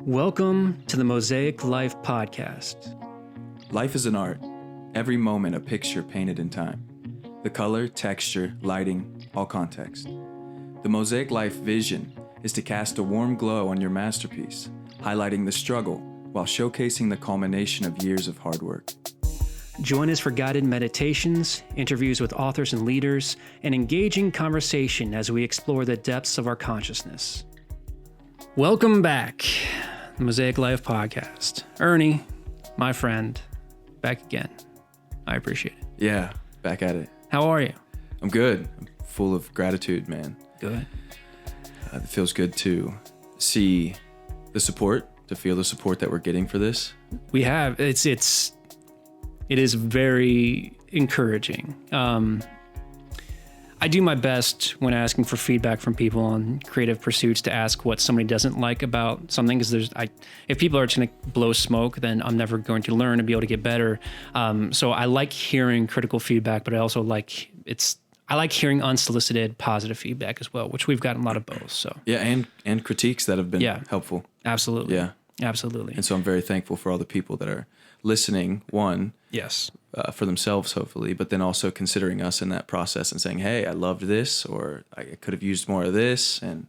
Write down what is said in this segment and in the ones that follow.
Welcome to the Mosaic Life Podcast. Life is an art. Every moment a picture painted in time. The color, texture, lighting, all context. The Mosaic Life vision is to cast a warm glow on your masterpiece, highlighting the struggle while showcasing the culmination of years of hard work. Join us for guided meditations, interviews with authors and leaders, and engaging conversation as we explore the depths of our consciousness. Welcome back, the Mosaic Life Podcast. Ernie, my friend, back again. I appreciate it. Yeah, back at it. How are you? I'm good. I'm full of gratitude, man. Good. It feels good to see the support, to feel the support that we're getting for this. We have. It is very encouraging. I do my best when asking for feedback from people on creative pursuits to ask what somebody doesn't like about something, because if people are just going to blow smoke, then I'm never going to learn and be able to get better. So I like hearing critical feedback, but I also like hearing unsolicited positive feedback as well, which we've gotten a lot of both. So yeah, and critiques that have been helpful. Absolutely. Yeah, absolutely. And so I'm very thankful for all the people that are listening. Yes. For themselves, hopefully, but then also considering us in that process and saying, hey, I loved this, or I could have used more of this. And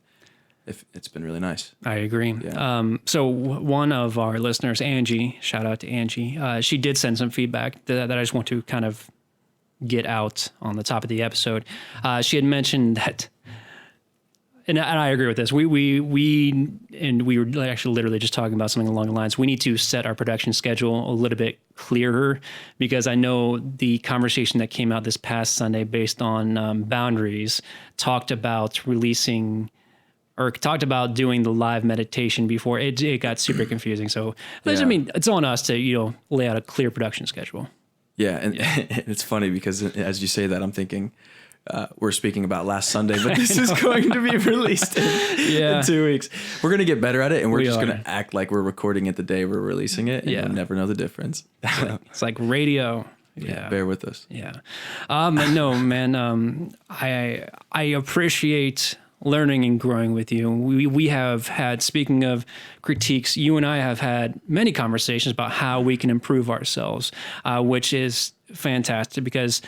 it's been really nice. I agree. Yeah. So one of our listeners, Angie, shout out to Angie, she did send some feedback that I just want to kind of get out on the top of the episode. She had mentioned that, and I agree with this. We were actually literally just talking about something along the lines. We need to set our production schedule a little bit clearer, because I know the conversation that came out this past Sunday based on boundaries talked about doing the live meditation before it got super confusing. So I mean, it's on us to lay out a clear production schedule. Yeah, and it's funny because as you say that, I'm thinking, we're speaking about last Sunday, but this is going to be released in 2 weeks. We're going to get better at it, and we're just going to act like we're recording it the day we're releasing it, and you'll never know the difference. It's like radio. Yeah, bear with us. Yeah. No, man, I appreciate learning and growing with you. We have had, speaking of critiques, you and I have had many conversations about how we can improve ourselves, which is fantastic, because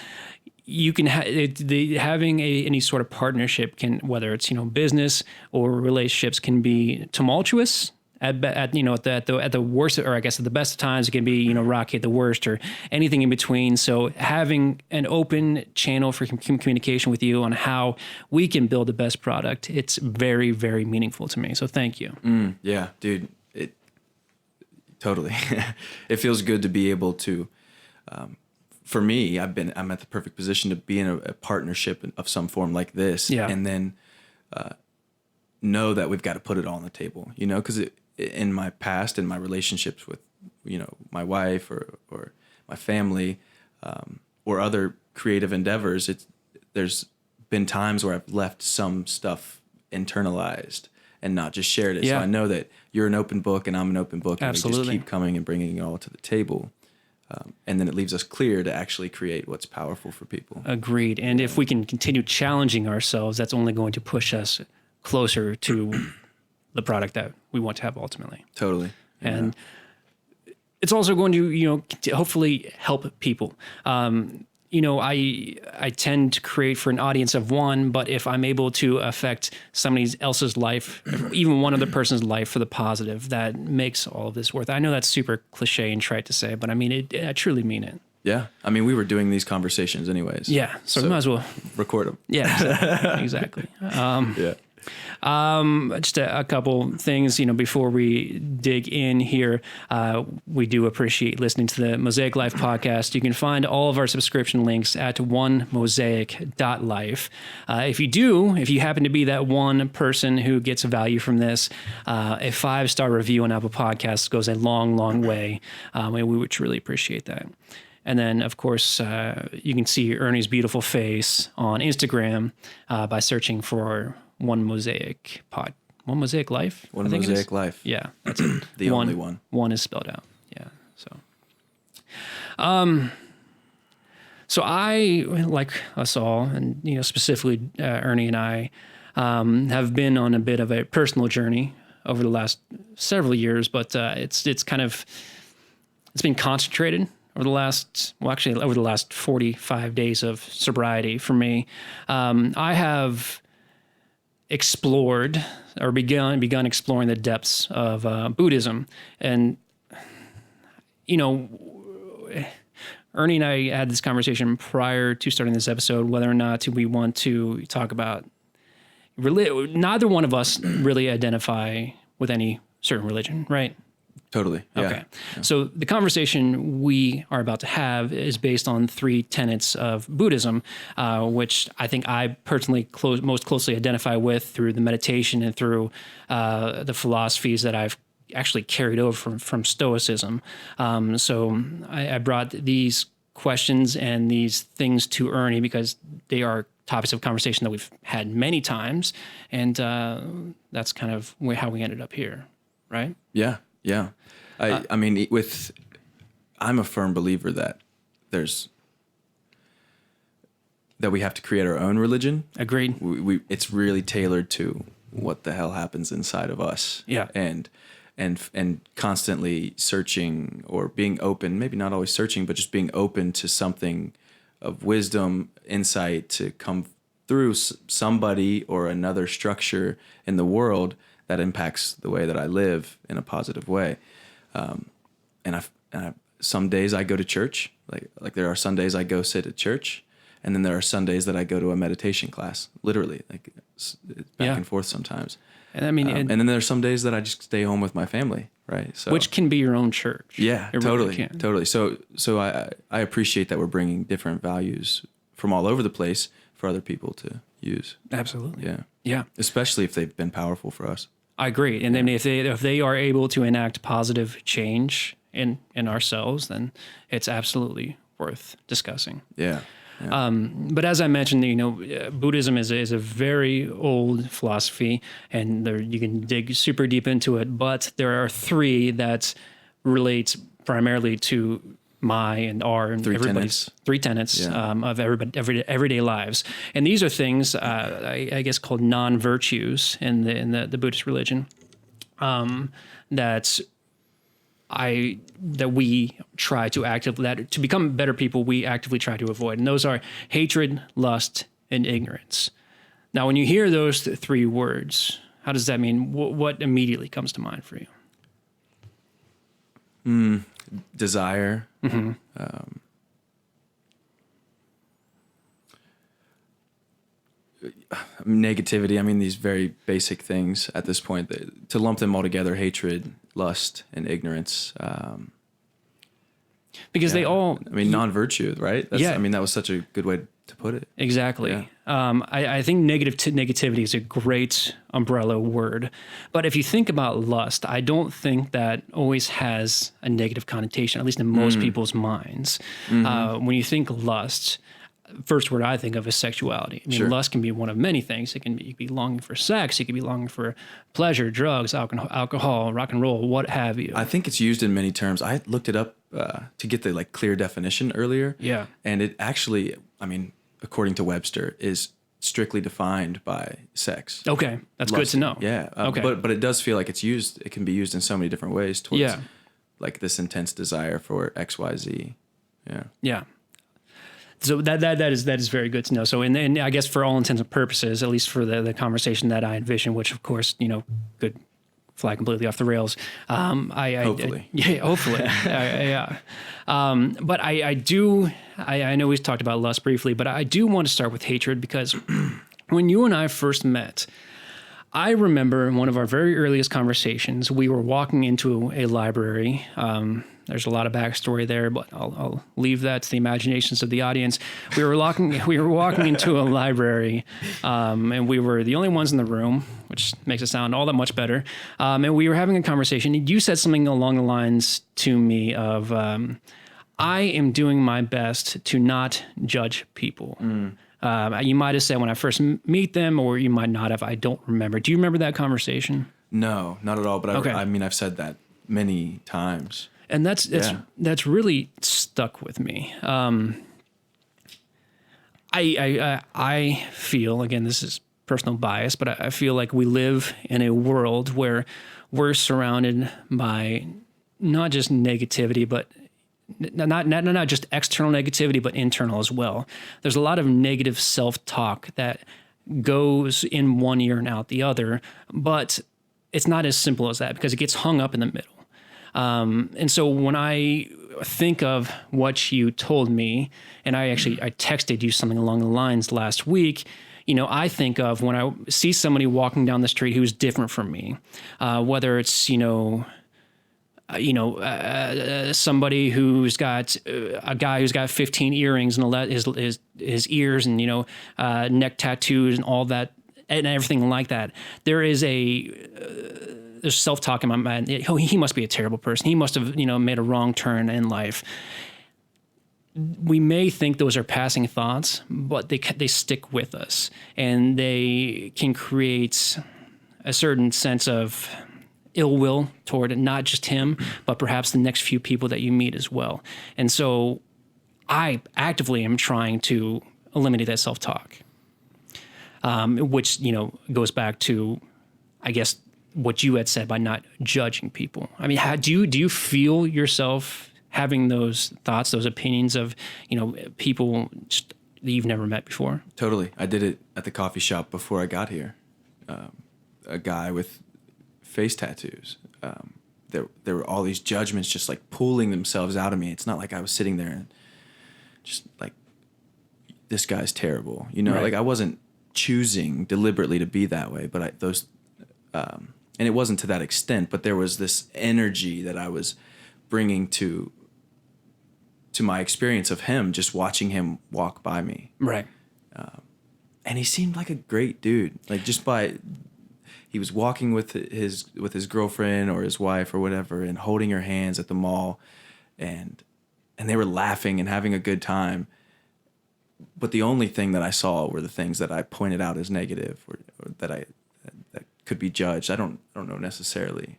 you can having any sort of partnership can, whether it's business or relationships, can be tumultuous at the worst, or I guess at the best of times it can be rocky at the worst, or anything in between. So having an open channel for communication with you on how we can build the best product, it's very, very meaningful to me. So thank you. Yeah, dude, it totally. It feels good to be able to. For me, I'm at the perfect position to be in a partnership of some form like this, and then know that we've got to put it all on the table, because in my past, in my relationships with, my wife or my family, or other creative endeavors, there's been times where I've left some stuff internalized and not just shared it. Yeah. So I know that you're an open book and I'm an open book, and Absolutely. we just keep coming and bringing it all to the table. And then it leaves us clear to actually create what's powerful for people. Agreed. And if we can continue challenging ourselves, that's only going to push us closer to the product that we want to have ultimately. Totally. Yeah. And it's also going to, hopefully help people. I tend to create for an audience of one, but if I'm able to affect somebody else's life, even one other person's life for the positive, that makes all of this worth it. I know that's super cliche and trite to say, but I mean, I truly mean it. Yeah. I mean, we were doing these conversations anyways. Yeah. So we might as well record them. Yeah, exactly. Yeah. Just a couple things, before we dig in here. We do appreciate listening to the Mosaic Life podcast. You can find all of our subscription links at onemosaic.life. If you happen to be that one person who gets value from this, a 5-star review on Apple Podcasts goes a long, long way. And we would truly appreciate that. And then, of course, you can see Ernie's beautiful face on Instagram by searching for One Mosaic Life. One Mosaic Life. Yeah, that's it. The only one. One is spelled out. Yeah. So I, like us all, and specifically Ernie and I, have been on a bit of a personal journey over the last several years, but it's been concentrated over the last 45 days of sobriety for me. I have explored or begun exploring the depths of Buddhism, and Ernie and I had this conversation prior to starting this episode whether or not we want to talk about neither one of us really identify with any certain religion, right? Totally. Yeah. Okay. Yeah. So the conversation we are about to have is based on 3 tenets of Buddhism, which I think I personally most closely identify with through the meditation and through the philosophies that I've actually carried over from Stoicism. So I brought these questions and these things to Ernie because they are topics of conversation that we've had many times, and that's kind of how we ended up here, right? Yeah. Yeah. I mean, I'm a firm believer that we have to create our own religion. Agreed. It's really tailored to what the hell happens inside of us. Yeah. And constantly searching or being open, maybe not always searching, but just being open to something of wisdom, insight to come through somebody or another structure in the world that impacts the way that I live in a positive way. And some days I go to church, like there are Sundays I go sit at church, and then there are Sundays that I go to a meditation class, literally, like it's back and forth sometimes. And I mean, and then there's some days that I just stay home with my family, right? So which can be your own church. Yeah, it totally, really can. Totally. So I appreciate that we're bringing different values from all over the place for other people to use. Absolutely. Yeah. Yeah. Especially if they've been powerful for us. I agree. And then if they are able to enact positive change in ourselves, then it's absolutely worth discussing. Yeah. But as I mentioned, Buddhism is a very old philosophy, and you can dig super deep into it. But there are 3 that relate primarily to my and our and 3 everybody's tenets. 3 tenets of everyday lives, and these are things I guess called non-virtues in the Buddhist religion that we try to to become better people, we actively try to avoid. And those are hatred, lust, and ignorance. Now, when you hear those 3 words, how does that mean? What immediately comes to mind for you? Desire. Mm-hmm. Negativity. I mean, these very basic things at this point, to lump them all together, hatred, lust, and ignorance. Because they all... I mean, non-virtue, right? I mean, that was such a good way to put it. Exactly. Yeah. I think negativity is a great umbrella word. But if you think about lust, I don't think that always has a negative connotation, at least in most people's minds. Mm-hmm. When you think lust, first word I think of is sexuality. I mean, lust can be one of many things. You can be longing for sex. You can be longing for pleasure, drugs, alcohol, rock and roll, what have you. I think it's used in many terms. I looked it up to get the clear definition earlier. Yeah. And it actually, I mean, according to Webster, is strictly defined by sex. Okay, that's good to know. Yeah. Okay. But it does feel like it can be used in so many different ways towards like this intense desire for XYZ. Yeah. Yeah. So that is very good to know. So and I guess for all intents and purposes, at least for the conversation that I envision, which of course could fly completely off the rails. Hopefully. Hopefully. Yeah. But I know we've talked about lust briefly, but I do want to start with hatred because when you and I first met, I remember in one of our very earliest conversations, we were walking into a library. There's a lot of backstory there, but I'll leave that to the imaginations of the audience. We were walking into a library, and we were the only ones in the room, which makes it sound all that much better. And we were having a conversation. You said something along the lines to me of, I am doing my best to not judge people. You might have said when I first meet them, or you might not have. I don't remember. Do you remember that conversation? No, not at all. But I mean, I've said that many times. And that's really stuck with me. I feel, again, this is personal bias, but I feel like we live in a world where we're surrounded by not just negativity, but not just external negativity, but internal as well. There's a lot of negative self-talk that goes in one ear and out the other, but it's not as simple as that because it gets hung up in the middle. And so when I think of what you told me, and I texted you something along the lines last week, I think of when I see somebody walking down the street who's different from me, whether it's, somebody who's got a guy who's got 15 earrings and his ears and, neck tattoos and all that and everything like that. There's self-talk in my mind. He must be a terrible person. He must have, made a wrong turn in life. We may think those are passing thoughts, but they stick with us and they can create a certain sense of ill will toward not just him, but perhaps the next few people that you meet as well. And so I actively am trying to eliminate that self-talk, which, goes back to, I guess, what you had said by not judging people. I mean, do you feel yourself having those thoughts, those opinions of, people that you've never met before? Totally. I did it at the coffee shop before I got here. A guy with face tattoos. There were all these judgments just like pulling themselves out of me. It's not like I was sitting there and just like, this guy's terrible. Right. Like I wasn't choosing deliberately to be that way, but and it wasn't to that extent, but there was this energy that I was bringing to my experience of him, just watching him walk by me. Right. And he seemed like a great dude. Like he was walking with his girlfriend or his wife or whatever and holding her hands at the mall and they were laughing and having a good time. But the only thing that I saw were the things that I pointed out as negative or that could be judged. I don't know necessarily.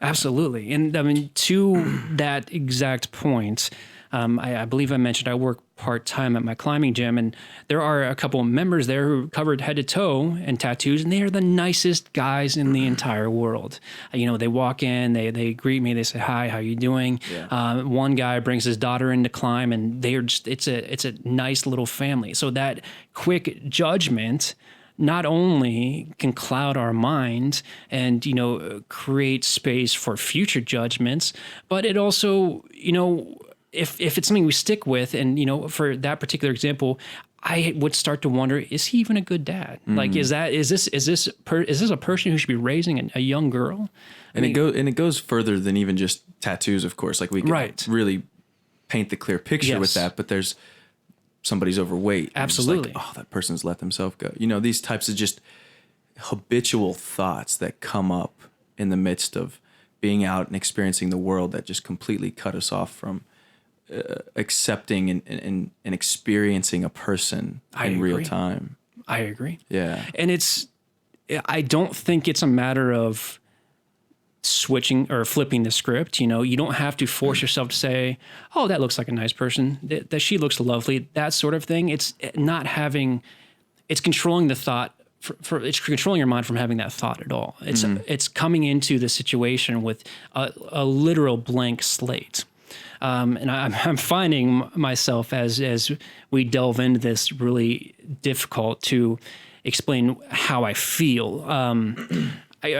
Absolutely. And I mean, to that exact point, I believe I mentioned I work part-time at my climbing gym, and there are a couple of members there who are covered head to toe in tattoos, and they are the nicest guys in the entire world. They walk in, they greet me, they say, "Hi, how you doing?" Yeah. One guy brings his daughter in to climb, and they're just, it's a nice little family. So that quick judgment not only can cloud our mind and, create space for future judgments, but it also, if it's something we stick with, and, for that particular example, I would start to wonder, is he even a good dad? Mm-hmm. Like, is this a person who should be raising a young girl? It goes further than even just tattoos, of course. Like we can really paint the clear picture with that, but there's somebody's overweight. Absolutely. Like, that person's let themselves go. These types of just habitual thoughts that come up in the midst of being out and experiencing the world that just completely cut us off from accepting and experiencing a person in real time. I agree. Yeah. And I don't think it's a matter of switching or flipping the script. You don't have to force yourself to say, "Oh, that looks like a nice person. That she looks lovely." That sort of thing. It's controlling the thought. It's controlling your mind from having that thought at all. It's coming into the situation with a literal blank slate. And I'm finding myself as we delve into this really difficult to explain how I feel.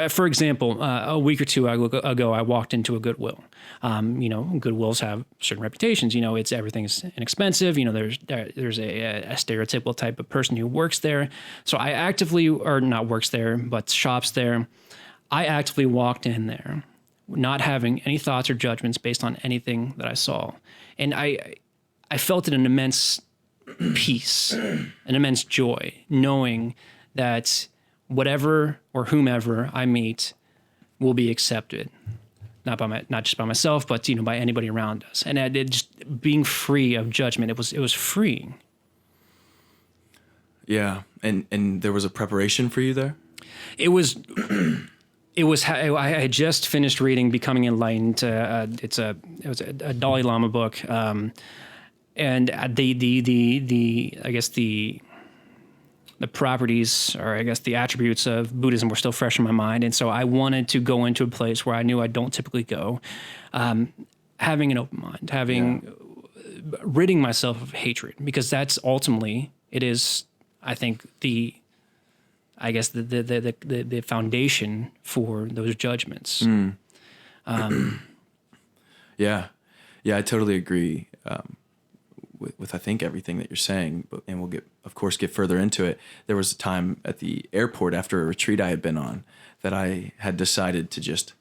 For example, a week or two ago, I walked into a Goodwill. Goodwills have certain reputations. Everything's inexpensive. There's a stereotypical type of person who works there. So I actively, or not works there, but shops there. I actively walked in there, not having any thoughts or judgments based on anything that I saw. And I felt an immense peace, an immense joy, knowing that whatever or whomever I meet will be accepted, not just by myself, but by anybody around us. And it just being free of judgment, it was freeing. Yeah, and there was a preparation for you there. It was. I had just finished reading "Becoming Enlightened." It was a Dalai Lama book, and I guess the the properties, or I guess the attributes of Buddhism were still fresh in my mind. And so I wanted to go into a place where I knew I don't typically go. Having an open mind, ridding myself of hatred, because that's ultimately, it is, I think, the foundation for those judgments. Yeah. Yeah, I totally agree with I think everything that you're saying, and we'll of course get further into it. There was a time at the airport after a retreat I had been on that I had decided to just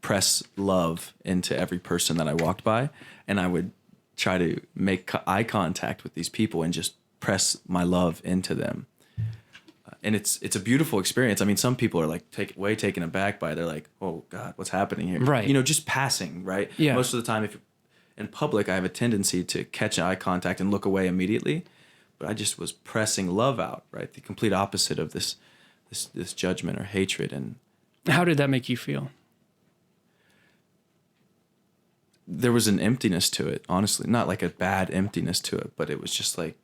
press love into every person that I walked by, and I would try to make eye contact with these people and just press my love into them. And it's a beautiful experience. I mean, some people are like taken aback by it. They're like, "Oh God, what's happening here?" Right. Just passing, right? Yeah. Most of the time, if in public, I have a tendency to catch eye contact and look away immediately. But I just was pressing love out, right? The complete opposite of this judgment or hatred. And how did that make you feel? There was an emptiness to it, honestly. Not like a bad emptiness to it, but it was just like,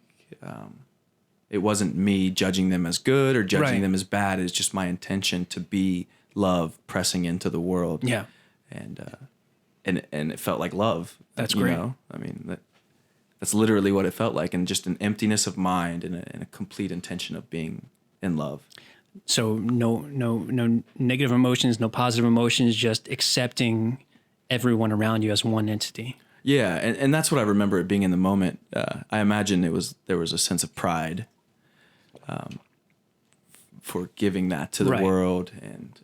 it wasn't me judging them as good or judging them as bad. It's just my intention to be love pressing into the world. Yeah. And it felt like love. That's great. I mean, that's literally what it felt like, and just an emptiness of mind and a complete intention of being in love. So no negative emotions, no positive emotions, just accepting everyone around you as one entity. Yeah, and that's what I remember it being in the moment. I imagine there was a sense of pride for giving that to the world and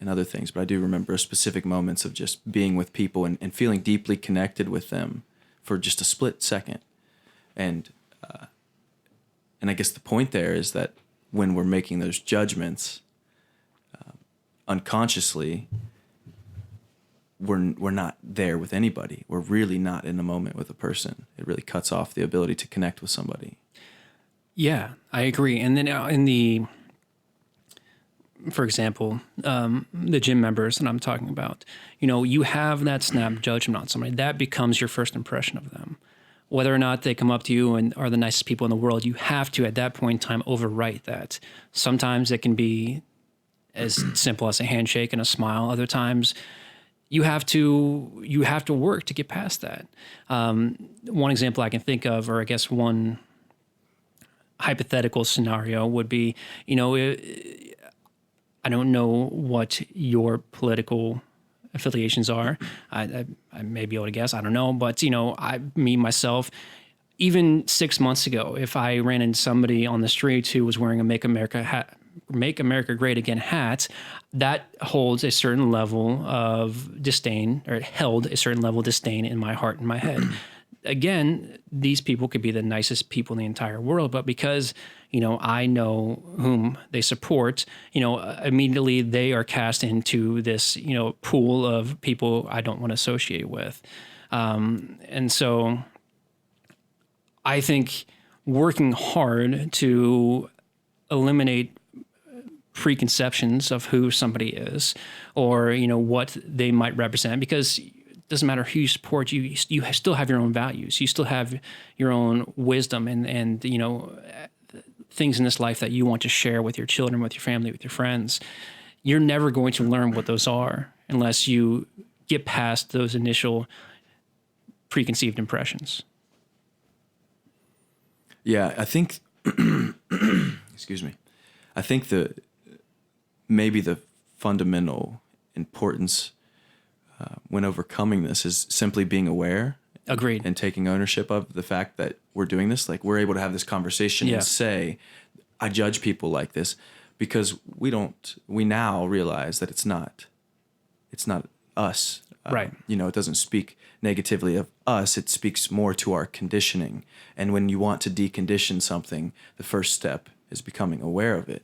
other things. But I do remember specific moments of just being with people and feeling deeply connected with them for just a split second. And I guess the point there is that when we're making those judgments unconsciously, we're not there with anybody. We're really not in the moment with a person. It really cuts off the ability to connect with somebody. Yeah, I agree. And then for example, the gym members that I'm talking about, you have that snap judgment on somebody. That becomes your first impression of them. Whether or not they come up to you and are the nicest people in the world, you have to, at that point in time, overwrite that. Sometimes it can be as simple as a handshake and a smile. Other times, you have to work to get past that. One example I can think of, or I guess one hypothetical scenario would be, I don't know what your political affiliations are. I may be able to guess. I don't know. But, myself, even 6 months ago, if I ran into somebody on the street who was wearing a Make America Great Again hat, that holds a certain level of disdain, or it held a certain level of disdain in my heart and my head. Again, these people could be the nicest people in the entire world, but because, I know whom they support, immediately they are cast into this, pool of people I don't want to associate with. And so I think working hard to eliminate preconceptions of who somebody is, or, what they might represent, because doesn't matter who you support, you still have your own values. You still have your own wisdom and things in this life that you want to share with your children, with your family, with your friends. You're never going to learn what those are unless you get past those initial preconceived impressions. Yeah, I think, excuse me, I think maybe the fundamental importance when overcoming this is simply being aware. Agreed. And taking ownership of the fact that we're doing this. Like, we're able to have this conversation and say, I judge people like this, because we now realize that it's not us. Right. It doesn't speak negatively of us. It speaks more to our conditioning. And when you want to decondition something, the first step is becoming aware of it.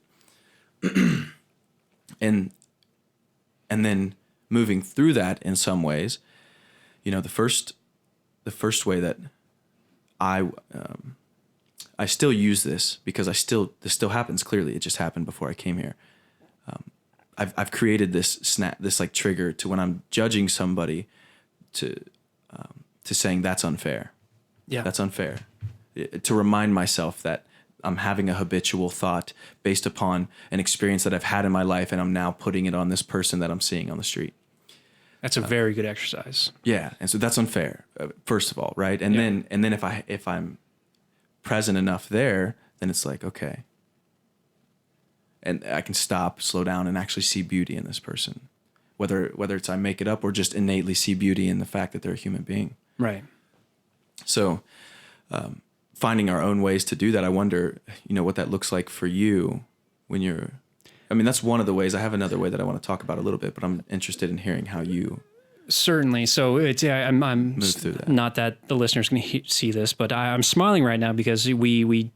and then moving through that in some ways, the first way that I still use this, because this still happens clearly. It just happened before I came here. I've created this like trigger to when I'm judging somebody to saying that's unfair. Yeah, that's unfair. To remind myself that I'm having a habitual thought based upon an experience that I've had in my life, and I'm now putting it on this person that I'm seeing on the street. That's a very good exercise. Yeah, and so that's unfair, first of all, right? And then if I'm present enough there, then it's like, okay, and I can stop, slow down, and actually see beauty in this person, whether it's I make it up or just innately see beauty in the fact that they're a human being. Right. So, finding our own ways to do that, I wonder, what that looks like for you when you're. I mean, that's one of the ways. I have another way that I want to talk about a little bit, but I'm interested in hearing how you. Certainly. So I'm move through that. Not that the listeners can see this, but I'm smiling right now because we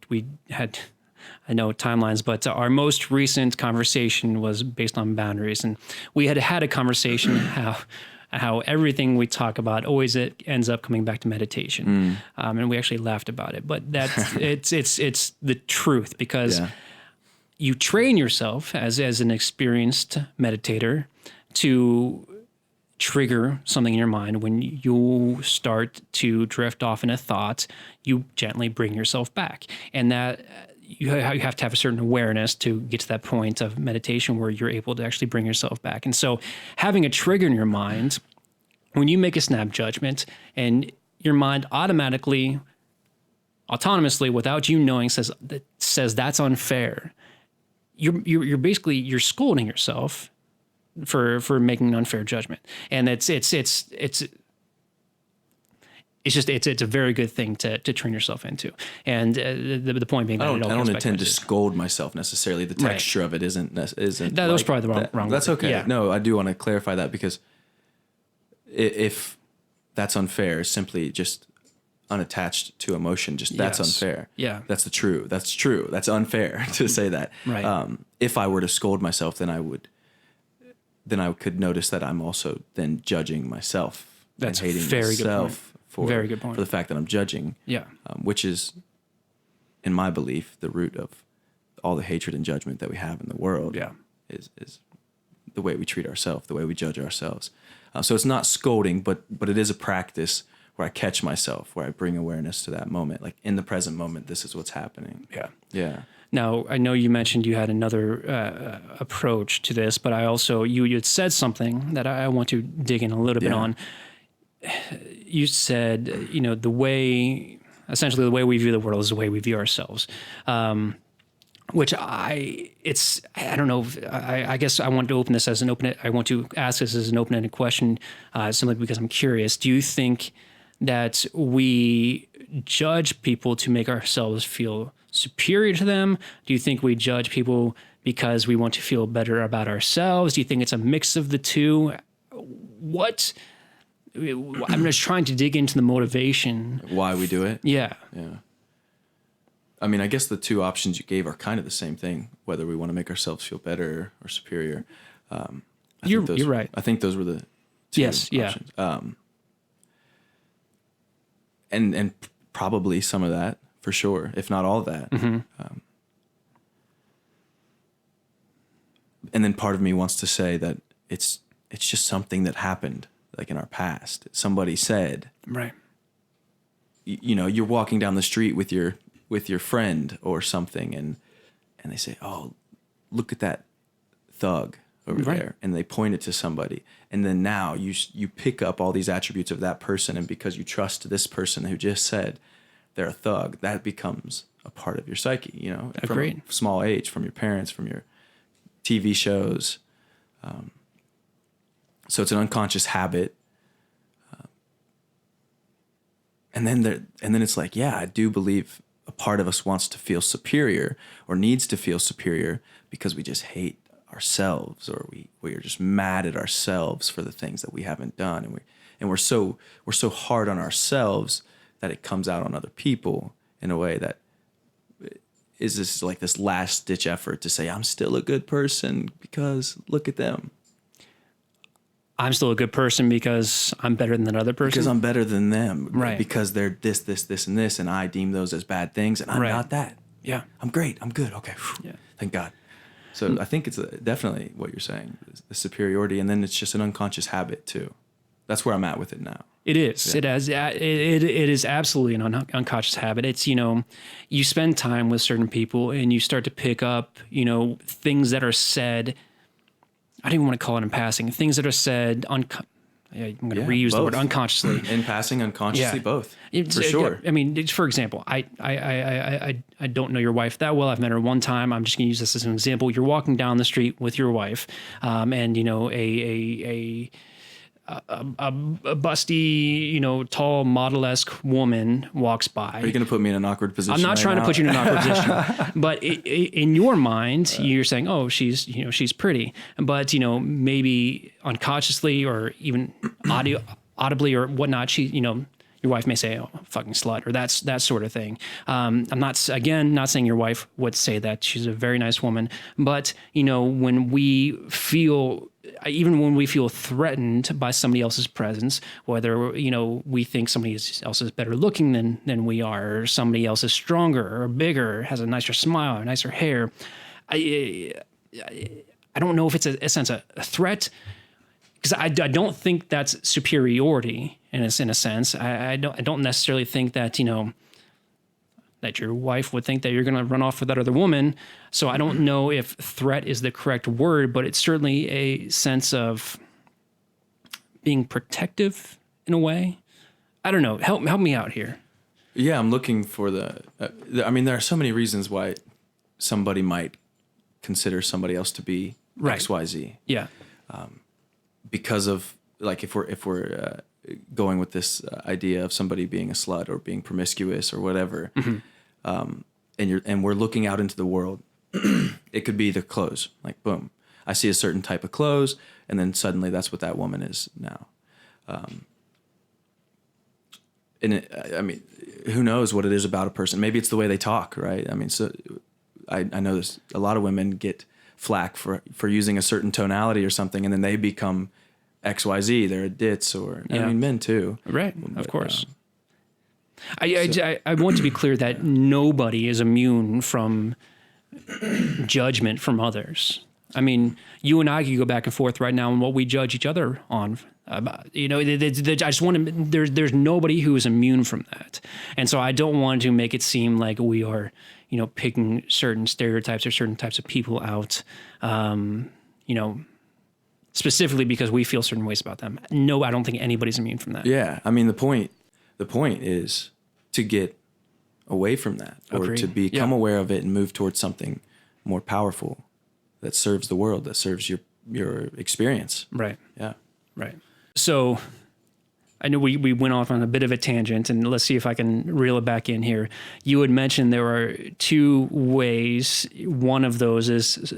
had, I know timelines, but our most recent conversation was based on boundaries, and we had a conversation how everything we talk about always it ends up coming back to meditation, and we actually laughed about it. But that's it's the truth, because you train yourself as an experienced meditator to trigger something in your mind. When you start to drift off in a thought, you gently bring yourself back, and that. You have to have a certain awareness to get to that point of meditation where you're able to actually bring yourself back. And so having a trigger in your mind, when you make a snap judgment and your mind automatically, autonomously, without you knowing, says that's unfair, you're basically scolding yourself for making an unfair judgment. And it's a very good thing to train yourself into. And the point being that I don't intend to scold myself necessarily. The texture of it isn't. That was probably the wrong. That's word. okay. Yeah. No, I do want to clarify that, because if that's unfair, simply just unattached to emotion, that's unfair. Yeah. That's true. That's unfair to say that. Right. If I were to scold myself, then I could notice that I'm also then judging myself. That's and hating very myself. good point. For, very good point. For the fact that I'm judging, which is, in my belief, the root of all the hatred and judgment that we have in the world. Is the way we treat ourselves, the way we judge ourselves. So it's not scolding, but it is a practice where I catch myself, where I bring awareness to that moment, like in the present moment. This is what's happening. Yeah. Now, I know you mentioned you had another approach to this, but I also you had said something that I want to dig in a little bit on. You said, the way we view the world is the way we view ourselves, which I don't know. I guess I want to open this as I want to ask this as an open-ended question, simply because I'm curious. Do you think that we judge people to make ourselves feel superior to them? Do you think we judge people because we want to feel better about ourselves? Do you think it's a mix of the two? I'm just trying to dig into the motivation. Why we do it? Yeah. I mean, I guess the two options you gave are kind of the same thing, whether we want to make ourselves feel better or superior. You're right. I think those were the two options. And probably some of that, for sure, if not all of that. And then part of me wants to say that it's just something that happened, like in our past. Somebody said, right. You're walking down the street with your friend or something, and they say, "Oh, look at that thug over there," and they point it to somebody, and then now you pick up all these attributes of that person, and because you trust this person who just said they're a thug, that becomes a part of your psyche. From a small age, from your parents, from your TV shows. So it's an unconscious habit. And then it's like, I do believe a part of us wants to feel superior or needs to feel superior because we just hate ourselves, or we are just mad at ourselves for the things that we haven't done. And we're so hard on ourselves that it comes out on other people in a way that is this last ditch effort to say, I'm still a good person because look at them. I'm still a good person because I'm better than that other person. Because I'm better than them. Right. Because they're this, and this, and I deem those as bad things, and I'm not that. Yeah. I'm great. I'm good. Okay. Yeah. Thank God. So I think it's definitely what you're saying, the superiority, and then it's just an unconscious habit too that's where I'm at with it now. It is. It is absolutely an unconscious habit. It's, you spend time with certain people and you start to pick up, things that are said. I don't even want to call it in passing. Things that are said I'm going to reuse the word unconsciously. In passing, unconsciously, both. For sure. I mean, for example, I don't know your wife that well. I've met her one time. I'm just going to use this as an example. You're walking down the street with your wife, and a busty, tall, model-esque woman walks by. Are you going to put me in an awkward position? I'm not trying to put you in an awkward position, but in your mind, you're saying, "Oh, she's pretty," but maybe unconsciously or even audibly or whatnot, your wife may say, "Oh, fucking slut," or that sort of thing. I'm not saying your wife would say that. She's a very nice woman, but when we feel threatened by somebody else's presence, whether we think somebody else is better looking than we are, or somebody else is stronger or bigger, has a nicer smile, or nicer hair, I don't know if it's a sense of a threat, because I don't think that's superiority in a sense. I don't necessarily think that that your wife would think that you're going to run off with that other woman. So I don't know if threat is the correct word, but it's certainly a sense of being protective in a way. I don't know. Help me out here. Yeah, I'm looking for there are so many reasons why somebody might consider somebody else to be XYZ. Yeah. Because of, like, if we're going with this idea of somebody being a slut or being promiscuous or whatever, and we're looking out into the world, it could be the clothes. Like, boom, I see a certain type of clothes, and then suddenly that's what that woman is now. Who knows what it is about a person? Maybe it's the way they talk, right? I mean, so I know there's a lot of women get flack for using a certain tonality or something, and then they become XYZ, they're a ditz, or men too. Right, of course. I want to be clear that nobody is immune from judgment from others. I mean, you and I could go back and forth right now on what we judge each other on. I just want to. There's nobody who is immune from that, and so I don't want to make it seem like we are, picking certain stereotypes or certain types of people out. Specifically because we feel certain ways about them. No, I don't think anybody's immune from that. Yeah, I mean, the point is to get away from that, or Agreed. to become aware of it and move towards something more powerful that serves the world, that serves your experience. Right. Yeah. Right. So I know we went off on a bit of a tangent, and let's see if I can reel it back in here. You had mentioned there are two ways. One of those is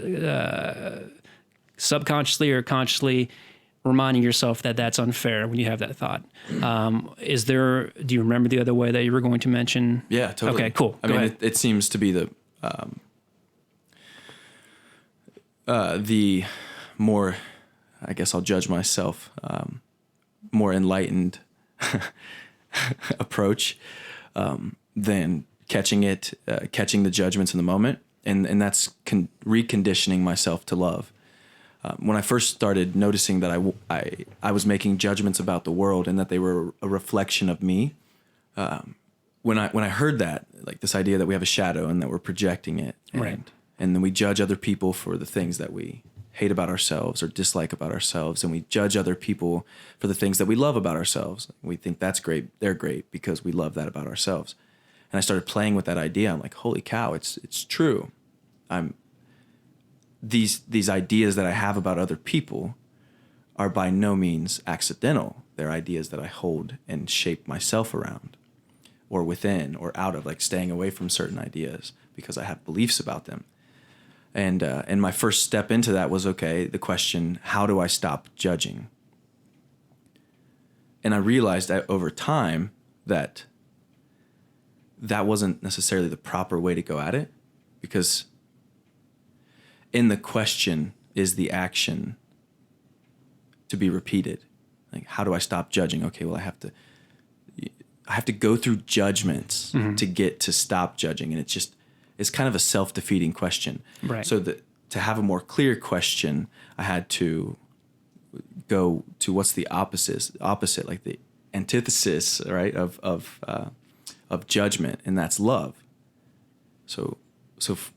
subconsciously or consciously reminding yourself that that's unfair when you have that thought. Do you remember the other way that you were going to mention? Yeah, totally. Okay, cool. I mean, it seems to be the more, I guess I'll judge myself, more enlightened approach than catching the judgments in the moment. And that's reconditioning myself to love. When I first started noticing that I was making judgments about the world and that they were a reflection of me, when I heard that, like this idea that we have a shadow and that we're projecting it, and then we judge other people for the things that we hate about ourselves or dislike about ourselves, and we judge other people for the things that we love about ourselves. We think that's great, they're great because we love that about ourselves. And I started playing with that idea. I'm like, holy cow, it's true. These ideas that I have about other people are by no means accidental. They're ideas that I hold and shape myself around, or within, or out of, like staying away from certain ideas because I have beliefs about them. And my first step into that was, okay, the question, how do I stop judging? And I realized that over time that wasn't necessarily the proper way to go at it, because in the question is the action to be repeated. Like, how do I stop judging? Okay, well, I have to go through judgments to get to stop judging. And it's kind of a self-defeating question. Right. So to have a more clear question, I had to go to what's the opposite, like the antithesis, right, of judgment, and that's love. So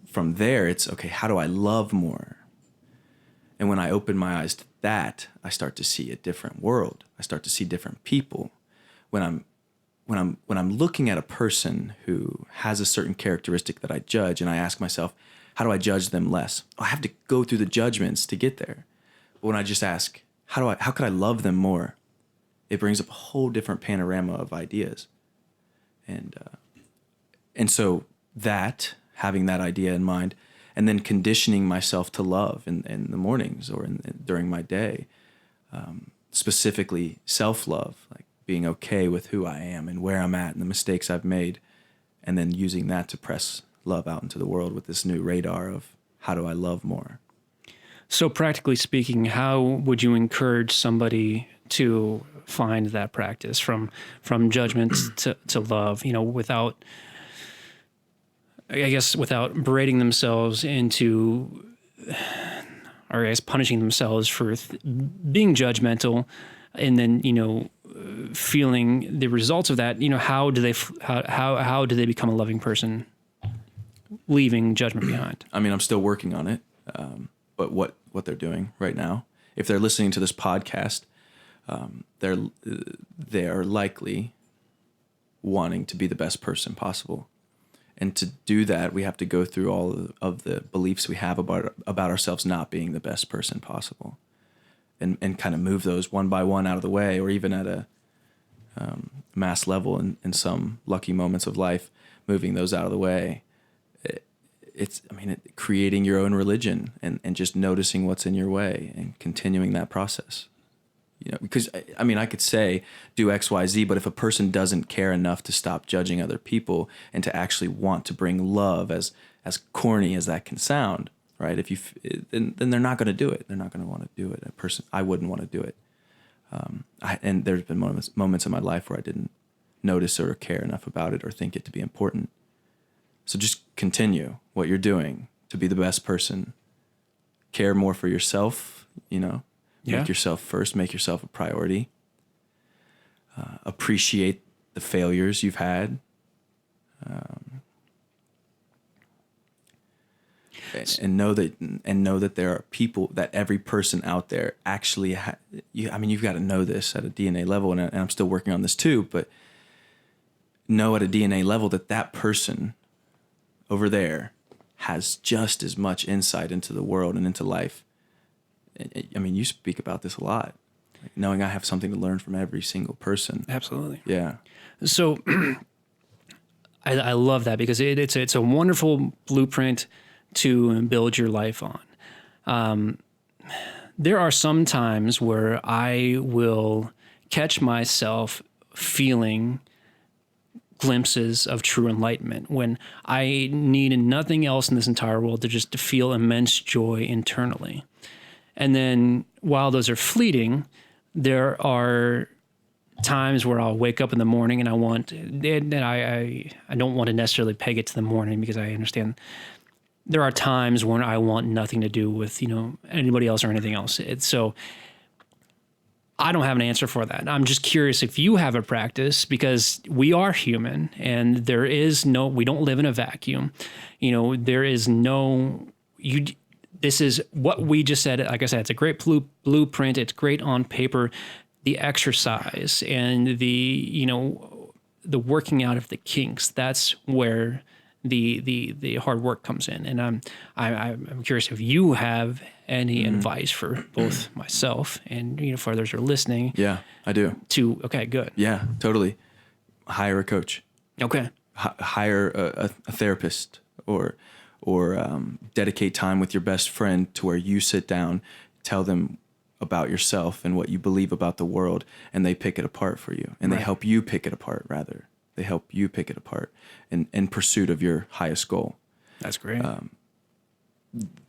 from there, it's okay. How do I love more? And when I open my eyes to that, I start to see a different world. I start to see different people. When I'm looking at a person who has a certain characteristic that I judge, and I ask myself, how do I judge them less? I have to go through the judgments to get there. But when I just ask, how could I love them more? It brings up a whole different panorama of ideas. And so that, having that idea in mind, and then conditioning myself to love in the mornings or during my day, specifically self-love, like being okay with who I am and where I'm at and the mistakes I've made, and then using that to press love out into the world with this new radar of how do I love more. So practically speaking, how would you encourage somebody to find that practice from judgment to love, without berating themselves into, or I guess punishing themselves for being judgmental, and then, feeling the results of that, how do they become a loving person, leaving judgment behind? I mean, I'm still working on it. But what they're doing right now, if they're listening to this podcast, they are likely wanting to be the best person possible. And to do that, we have to go through all of the beliefs we have about ourselves not being the best person possible, and kind of move those one by one out of the way, or even at a mass level in some lucky moments of life, moving those out of the way. It's creating your own religion and just noticing what's in your way and continuing that process. Because I could say do X, Y, Z, but if a person doesn't care enough to stop judging other people and to actually want to bring love, as corny as that can sound, right? Then they're not going to do it. They're not going to want to do it. I wouldn't want to do it. And there's been moments in my life where I didn't notice or care enough about it or think it to be important. So just continue what you're doing to be the best person. Care more for yourself, Make yourself first, make yourself a priority. Appreciate the failures you've had. And know that there are people, that every person out there actually you've got to know this at a DNA level, and I'm still working on this too, but know at a DNA level that person over there has just as much insight into the world and into life. You speak about this a lot, like knowing I have something to learn from every single person. Absolutely. Yeah. So I love that, because it's a wonderful blueprint to build your life on. There are some times where I will catch myself feeling glimpses of true enlightenment, when I need nothing else in this entire world to just feel immense joy internally. And then while those are fleeting, there are times where I'll wake up in the morning and I don't want to necessarily peg it to the morning, because I understand there are times when I want nothing to do with, anybody else or anything else. So I don't have an answer for that. I'm just curious if you have a practice, because we are human and we don't live in a vacuum. This is what we just said. Like I said, it's a great blueprint. It's great on paper. The exercise and the working out of the kinks, that's where the hard work comes in. And I'm curious if you have any advice for both myself and for others who are listening. Yeah, I do. Okay, good. Yeah, totally. Hire a coach. Okay. Hire a therapist, or dedicate time with your best friend to where you sit down, tell them about yourself and what you believe about the world, and they pick it apart for you, and they help you pick it apart. Rather, they help you pick it apart in pursuit of your highest goal. That's great.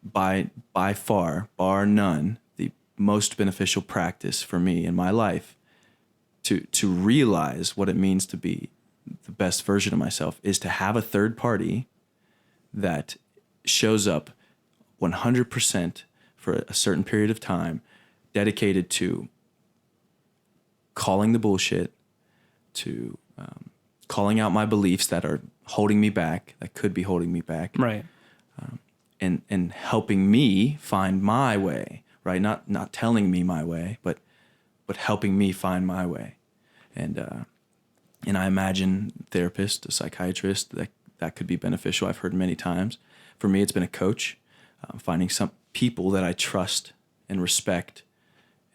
By far, bar none, the most beneficial practice for me in my life to realize what it means to be the best version of myself is to have a third party that shows up 100% for a certain period of time, dedicated to calling the bullshit, to calling out my beliefs that are holding me back, that could be holding me back. Right. And helping me find my way, right? Not telling me my way, but helping me find my way. And I imagine therapist, a psychiatrist, that could be beneficial. I've heard many times. For me, it's been a coach, finding some people that I trust and respect,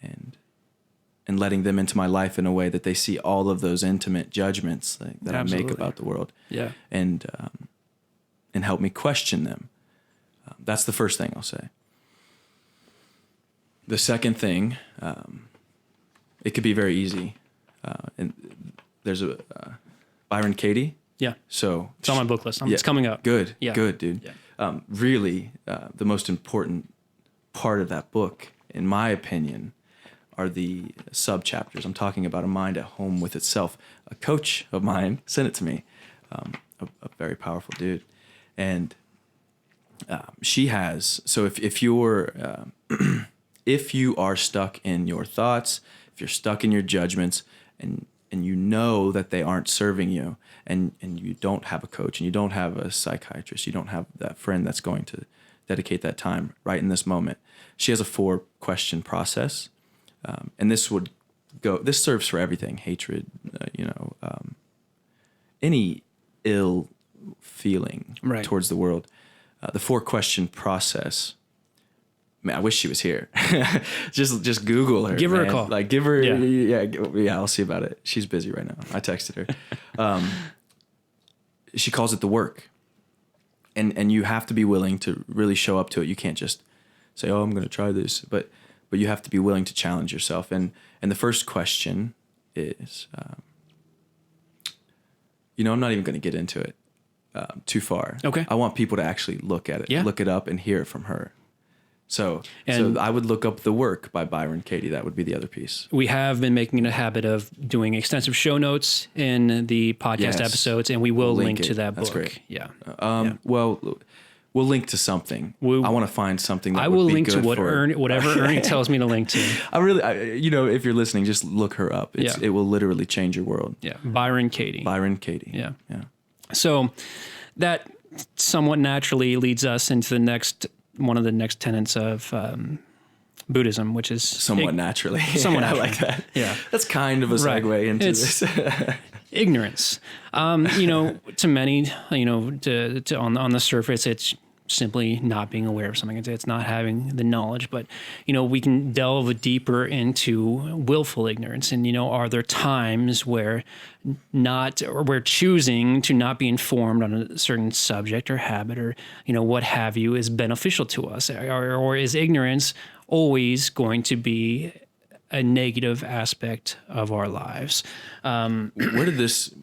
and letting them into my life in a way that they see all of those intimate judgments that I make about the world. Yeah. And help me question them. That's the first thing I'll say. The second thing, it could be very easy. And there's a Byron Katie. Yeah. So it's on my book list. It's coming up. Good. Yeah. Good, dude. Yeah. Really, the most important part of that book, in my opinion, are the sub-chapters. I'm talking about A Mind at Home with Itself. A coach of mine sent it to me, a very powerful dude. And she has, so if you're, if you are stuck in your thoughts, if you're stuck in your judgments, and you know that they aren't serving you, and you don't have a coach, and you don't have a psychiatrist, you don't have that friend that's going to dedicate that time right in this moment, she has a 4-question process. And this serves for everything: hatred, any ill feeling towards the world. The 4-question process. Man, I wish she was here. just Google her. Give her a call. Like, give her. Yeah. I'll see about it. She's busy right now. I texted her. She calls it the work, and you have to be willing to really show up to it. You can't just say, "Oh, I'm going to try this," but you have to be willing to challenge yourself. And the first question is, I'm not even going to get into it too far. Okay. I want people to actually look at it, look it up, and hear it from her. So I would look up The Work by Byron Katie. That would be the other piece. We have been making it a habit of doing extensive show notes in the podcast episodes, and we will link to that book. That's great. Yeah. Well, we'll link to something. I want to find something that I will would be link good to whatever Ernie tells me to link to. If you're listening, just look her up. It will literally change your world. Yeah. Byron Katie. Yeah. So that somewhat naturally leads us into one of the next tenets of Buddhism, which is somewhat naturally. Somewhat naturally. I like that. Yeah. That's kind of a segue into this. Ignorance. To many, on the surface, it's simply not being aware of something. It's not having the knowledge, but, we can delve deeper into willful ignorance. And, are there times where we're choosing to not be informed on a certain subject or habit or, what have you is beneficial to us? Or is ignorance always going to be a negative aspect of our lives? Where did this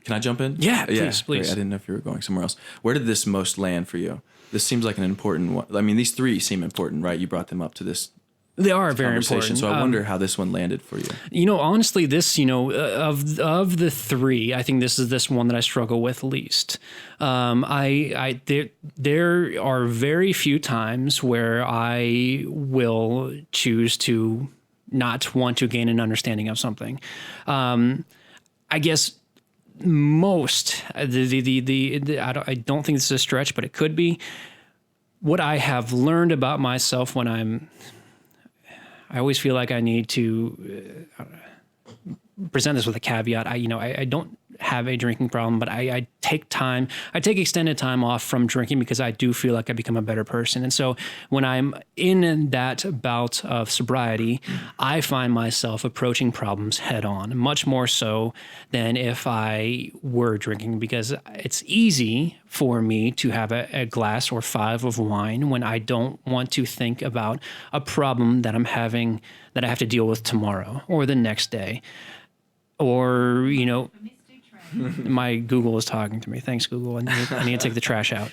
can I jump in? Yeah, please. Great. I didn't know if you were going somewhere else. Where did this most land for you? This seems like an important one. I mean, these 3 seem important, right? You brought them up to this. They are very important. So I wonder how this one landed for you. Honestly, this, of the 3, I think this is this one that I struggle with least. There are very few times where I will choose to not want to gain an understanding of something. I guess most I don't think this is a stretch, but it could be. What I have learned about myself when I always feel like I need to present this with a caveat. I don't have a drinking problem, but I take extended time off from drinking because I do feel like I become a better person. And so when I'm in that bout of sobriety, I find myself approaching problems head on, much more so than if I were drinking, because it's easy for me to have a glass or 5 of wine when I don't want to think about a problem that I'm having that I have to deal with tomorrow or the next day. Or, my Google is talking to me. Thanks, Google. I need to take the trash out.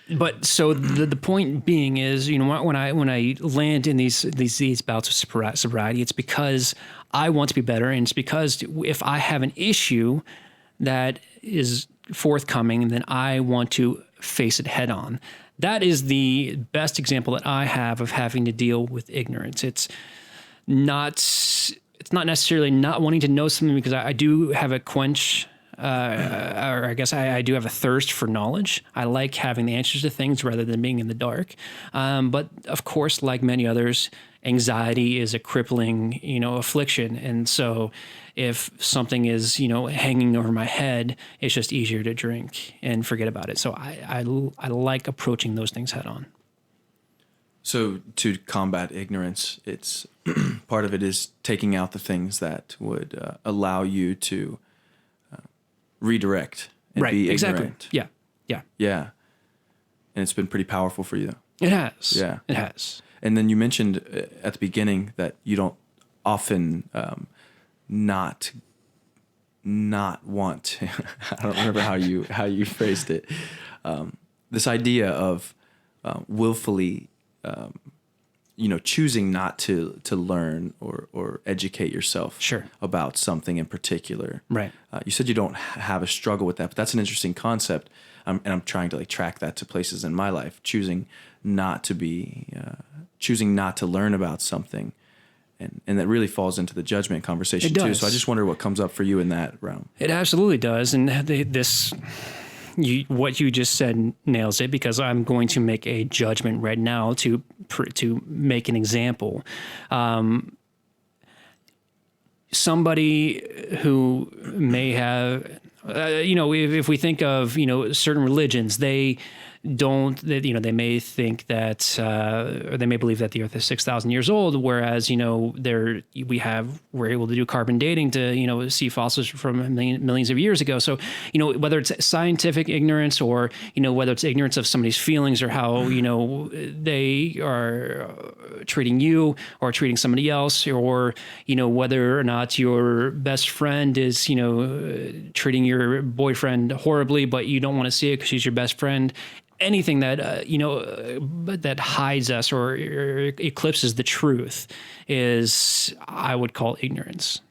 But so the point being is, when I land in these bouts of sobriety, it's because I want to be better, and it's because if I have an issue that is forthcoming, then I want to face it head on. that is the best example that I have of having to deal with ignorance. It's not necessarily not wanting to know something, because I do have a quench, or I guess I do have a thirst for knowledge. I like having the answers to things rather than being in the dark. But of course, like many others, anxiety is a crippling, affliction. And so if something is, hanging over my head, it's just easier to drink and forget about it. So I like approaching those things head on. So to combat ignorance, it's part of it is taking out the things that would allow you to redirect and be ignorant. Yeah. Yeah. And it's been pretty powerful for you. It has. Yeah. It has. And then you mentioned at the beginning that you don't often not want to, I don't remember how you phrased it. This idea of willfully choosing not to learn or educate yourself about something in particular. Right. You said you don't have a struggle with that, but that's an interesting concept. And I'm trying to track that to places in my life, choosing not to learn about something. And that really falls into the judgment conversation too. So I just wonder what comes up for you in that realm. It absolutely does. And what you just said nails it, because I'm going to make a judgment right now to make an example. Somebody who may have, if we think of, certain religions, they may think that, or they may believe that the Earth is 6,000 years old, whereas, we're able to do carbon dating to, see fossils from millions of years ago. So, whether it's scientific ignorance or, whether it's ignorance of somebody's feelings or how, they are treating you or treating somebody else, or, whether or not your best friend is, treating your boyfriend horribly, but you don't want to see it because she's your best friend. Anything that, that hides us or eclipses the truth is, I would call ignorance.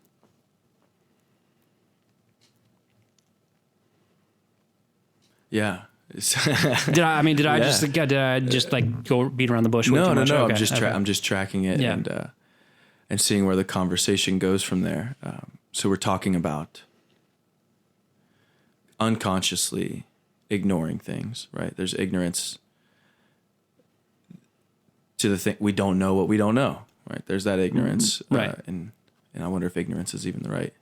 Yeah. Did I just go beat around the bush? No. Okay. I'm just tracking it and seeing where the conversation goes from there. So we're talking about unconsciously ignoring things, right? There's ignorance to the thing we don't know what we don't know, right? There's that ignorance, right? And I wonder if ignorance is even the right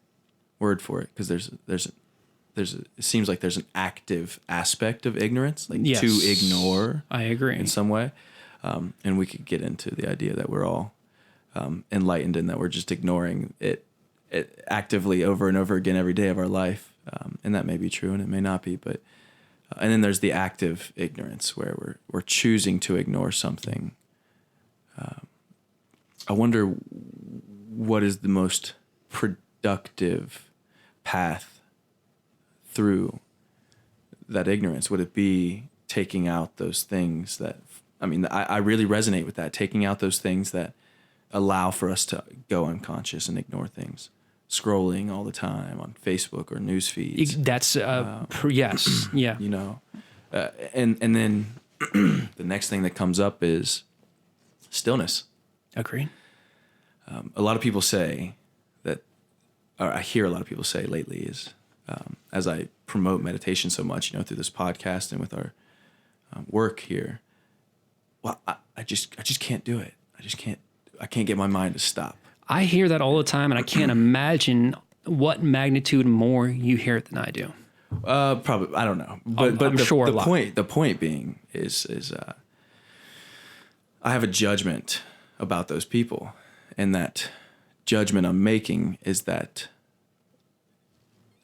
word for it, because it seems like there's an active aspect of ignorance, to ignore. I agree in some way, and we could get into the idea that we're all enlightened and that we're just ignoring it actively over and over again every day of our life, and that may be true and it may not be, but. And then there's the active ignorance where we're choosing to ignore something. I wonder what is the most productive path through that ignorance. Would it be taking out those things that, I really resonate with that, taking out those things that allow for us to go unconscious and ignore things. Scrolling all the time on Facebook or news feeds. That's yes, yeah. And then the next thing that comes up is stillness. Agreed. A lot of people say that, or I hear a lot of people say lately is, as I promote meditation so much, through this podcast and with our work here, well, I just can't do it. I can't get my mind to stop. I hear that all the time, and I can't imagine what magnitude more you hear it than I do. Probably, I don't know, but I'm sure the point being is I have a judgment about those people, and that judgment I'm making is that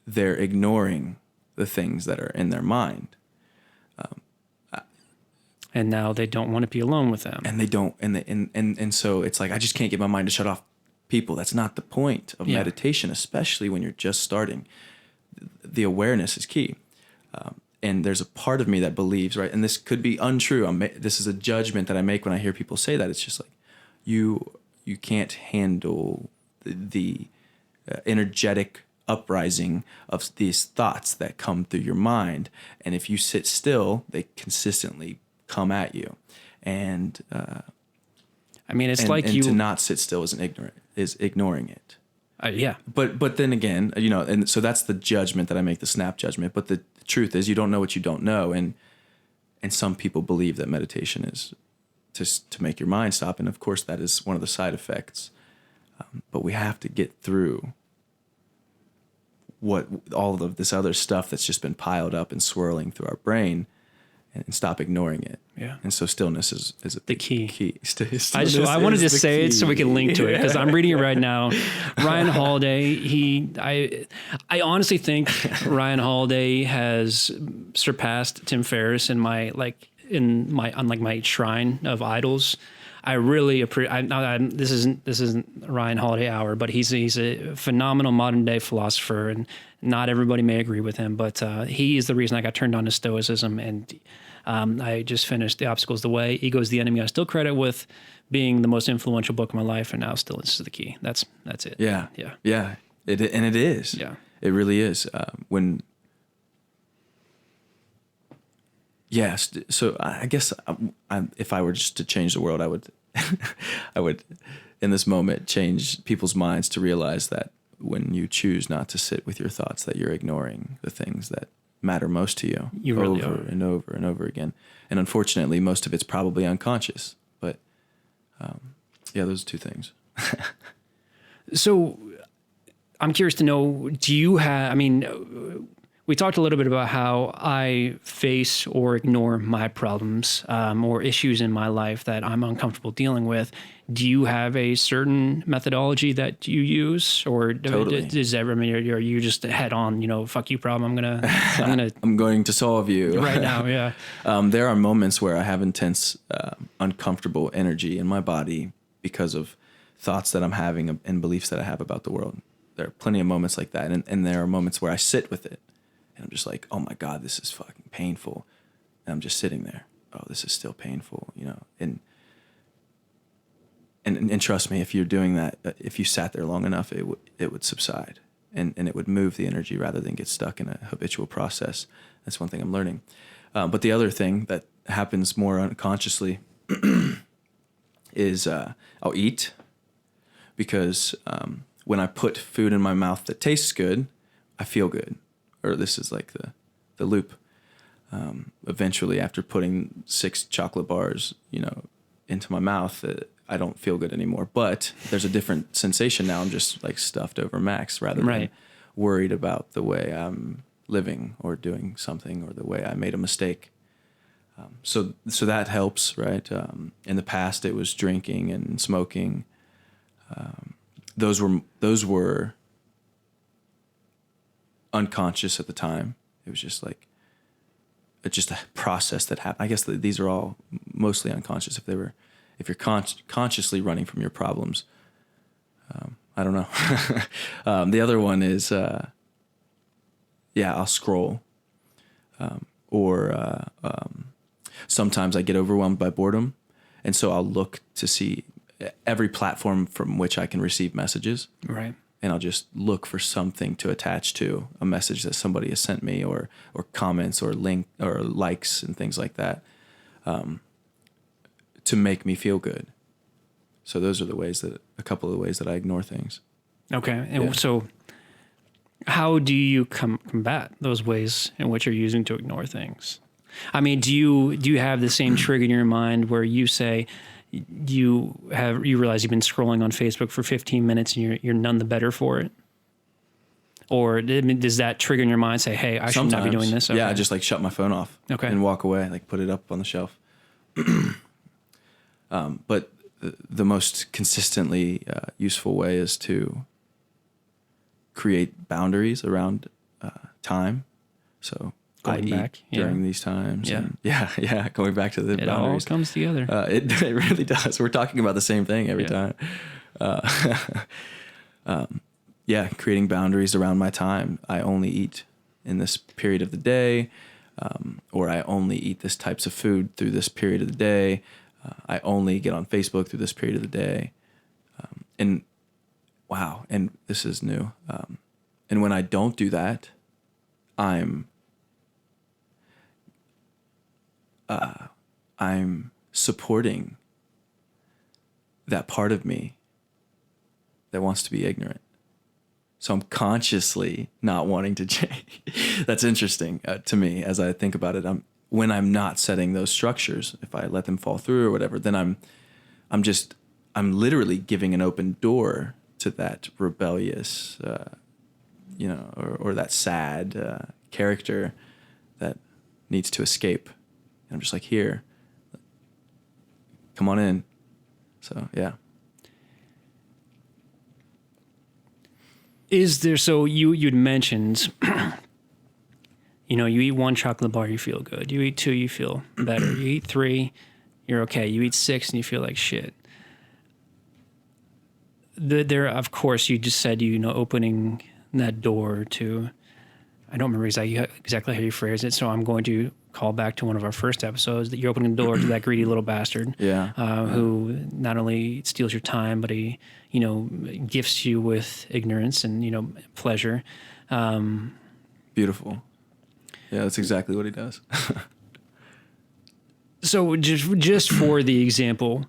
they're ignoring the things that are in their mind. And now they don't want to be alone with them. And they don't, and so it's like, I just can't get my mind to shut off people. That's not the point of meditation, especially when you're just starting. The awareness is key. And there's a part of me that believes, right, and this could be untrue. This is a judgment that I make when I hear people say that. It's just like, you can't handle the energetic uprising of these thoughts that come through your mind. And if you sit still, they consistently come at you. And I mean, it's and to not sit still is ignoring it. Yeah. But then again, and so that's the judgment that I make, the snap judgment. But the truth is, you don't know what you don't know, and some people believe that meditation is to make your mind stop, and of course that is one of the side effects. But we have to get through what all of this other stuff that's just been piled up and swirling through our brain, and stop ignoring it. Yeah. And so stillness is the key. I wanted to say it so we can link to it, because I'm reading it right now. Ryan Holiday, I honestly think Ryan Holiday has surpassed Tim Ferriss in my shrine of idols. I really appreciate. This isn't Ryan Holiday hour, but he's a phenomenal modern day philosopher, and not everybody may agree with him, but he is the reason I got turned on to Stoicism. And I just finished The Obstacle is the Way. Ego is the Enemy. I still credit with being the most influential book of my life, and now Stillness is the Key. That's it. Yeah. It is. Yeah. It really is. Yes. So I guess if I were just to change the world, I would, I would, in this moment, change people's minds to realize that when you choose not to sit with your thoughts, that you're ignoring the things that matter most to you, really over are. and over and over again. And unfortunately, most of it's probably unconscious. But those two things. So I'm curious to know, do you have, we talked a little bit about how I face or ignore my problems or issues in my life that I'm uncomfortable dealing with. Do you have a certain methodology that you use, or Totally. Are you just head on, fuck you problem, I'm going to solve you right now? Yeah. There are moments where I have intense, uncomfortable energy in my body because of thoughts that I'm having and beliefs that I have about the world. There are plenty of moments like that. And there are moments where I sit with it and I'm just like, oh my God, this is fucking painful. And I'm just sitting there. Oh, this is still painful, And trust me, if you're doing that, if you sat there long enough, it would subside, and it would move the energy rather than get stuck in a habitual process. That's one thing I'm learning. But the other thing that happens more unconsciously is I'll eat, because when I put food in my mouth that tastes good, I feel good. Or this is like the loop. Eventually, after putting 6 chocolate bars, into my mouth, I don't feel good anymore. But there's a different sensation now. I'm just like stuffed over max rather than worried about the way I'm living or doing something or the way I made a mistake. So that helps, right? In the past, it was drinking and smoking. Those were unconscious at the time. It was just like just a process that happened. I guess these are all mostly unconscious. If you're consciously running from your problems, I don't know. The other one is, I'll scroll, or sometimes I get overwhelmed by boredom, and so I'll look to see every platform from which I can receive messages. Right. And I'll just look for something to attach to a message that somebody has sent me, or comments or link or likes and things like that, to make me feel good. So those are a couple of the ways that I ignore things. Okay. And so how do you combat those ways in which you're using to ignore things? Do you have the same trigger in your mind where you say, you realize you've been scrolling on Facebook for 15 minutes and you're none the better for it? Or does that trigger in your mind say, hey, I should not be doing this? Okay. Yeah, I just like shut my phone off and walk away, like put it up on the shelf. But the most consistently useful way is to create boundaries around time. So going back during these times. Yeah. And going back to the it boundaries. all comes together. It really does. We're talking about the same thing every time. Creating boundaries around my time. I only eat in this period of the day, or I only eat this types of food through this period of the day. I only get on Facebook through this period of the day. And this is new. And when I don't do that, I'm I'm supporting that part of me that wants to be ignorant. So I'm consciously not wanting to change. That's interesting to me as I think about it. When I'm not setting those structures, if I let them fall through or whatever, then I'm literally giving an open door to that rebellious, or that sad character that needs to escape. And I'm just like, here, come on in. So, yeah. Is there, so you'd mentioned, you eat one chocolate bar, you feel good. You eat two, you feel better. You eat three, you're okay. You eat six and you feel like shit. There, of course, you just said, opening that door to, I don't remember exactly how you phrased it, so I'm going to call back to one of our first episodes, that you're opening the door to that greedy little bastard, who not only steals your time, but he, gifts you with ignorance and, pleasure. Beautiful. Yeah, that's exactly what he does. So just for the example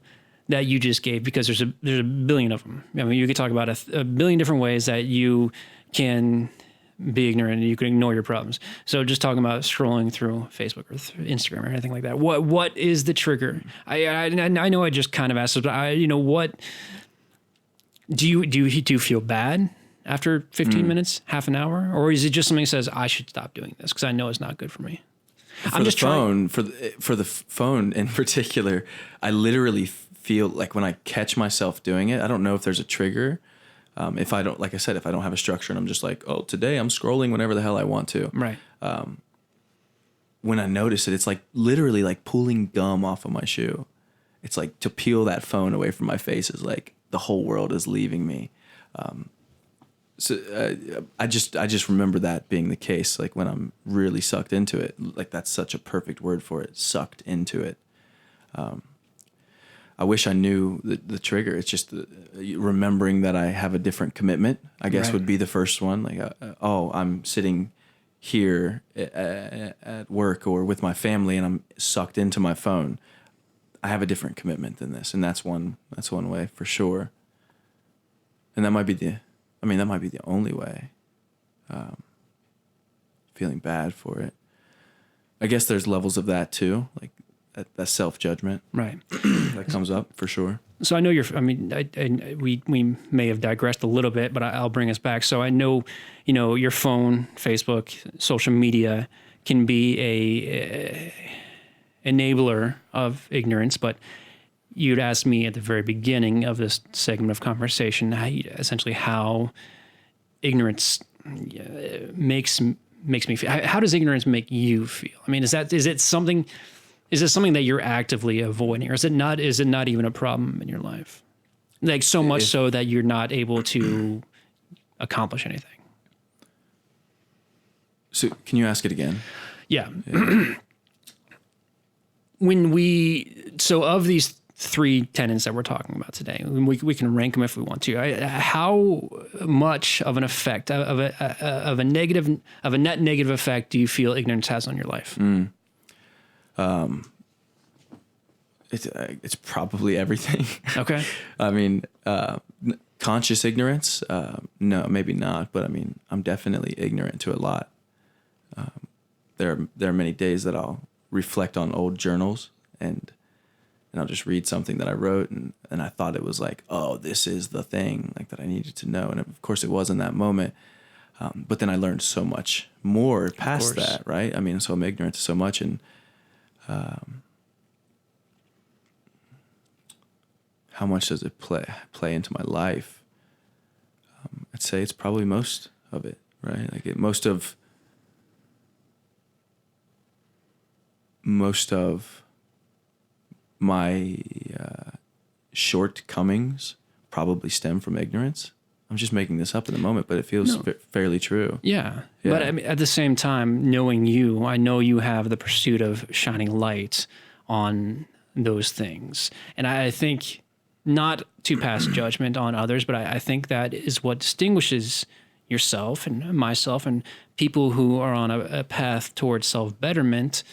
that you just gave, because there's a billion of them. I mean, you could talk about a billion different ways that you can be ignorant and you can ignore your problems. So just talking about scrolling through Facebook or through Instagram or anything like that. What is the trigger? I know I just kind of asked, but what do you feel bad after 15 minutes, half an hour, or is it just something that says I should stop doing this because I know it's not good for me? For the phone in particular, I literally feel like when I catch myself doing it, I don't know if there's a trigger. If I don't, like I said, if I don't have a structure and I'm just like, oh, today I'm scrolling whenever the hell I want to. Right. When I notice it, it's like literally like pulling gum off of my shoe. It's like to peel that phone away from my face is like the whole world is leaving me. I just remember that being the case. Like when I'm really sucked into it, like that's such a perfect word for it. Sucked into it. I wish I knew the trigger. It's just remembering that I have a different commitment, I guess would be the first one. Like, I'm sitting here at work or with my family and I'm sucked into my phone. I have a different commitment than this. And that's one way for sure. And that might be the only way. Feeling bad for it. I guess there's levels of that too. Like, that self-judgment, right, that comes up for sure. So I know we may have digressed a little bit, but I'll bring us back. So I know, your phone, Facebook, social media can be a enabler of ignorance, but you'd asked me at the very beginning of this segment of conversation, how ignorance makes me feel. How does ignorance make you feel? I mean, is it something that you're actively avoiding, or is it not even a problem in your life? Like so much so that you're not able to accomplish anything. So can you ask it again? Yeah. Of these three tenets that we're talking about today, we can rank them if we want to. How much of an effect, of a net negative effect do you feel ignorance has on your life? It's probably everything. Okay. I mean, conscious ignorance, no, maybe not, but I mean, I'm definitely ignorant to a lot. There are many days that I'll reflect on old journals and I'll just read something that I wrote and I thought it was like, oh, this is the thing like that I needed to know. And of course it was in that moment. But then I learned so much more past that, right? I mean, so I'm ignorant to so much. And how much does it play into my life? I'd say it's probably most of it, right? Like most of my shortcomings probably stem from ignorance. I'm just making this up in the moment, but it feels fairly true. Yeah. But I mean, at the same time, knowing you, I know you have the pursuit of shining light on those things. And I think, not to pass judgment on others, but I think that is what distinguishes yourself and myself and people who are on a path towards self-betterment.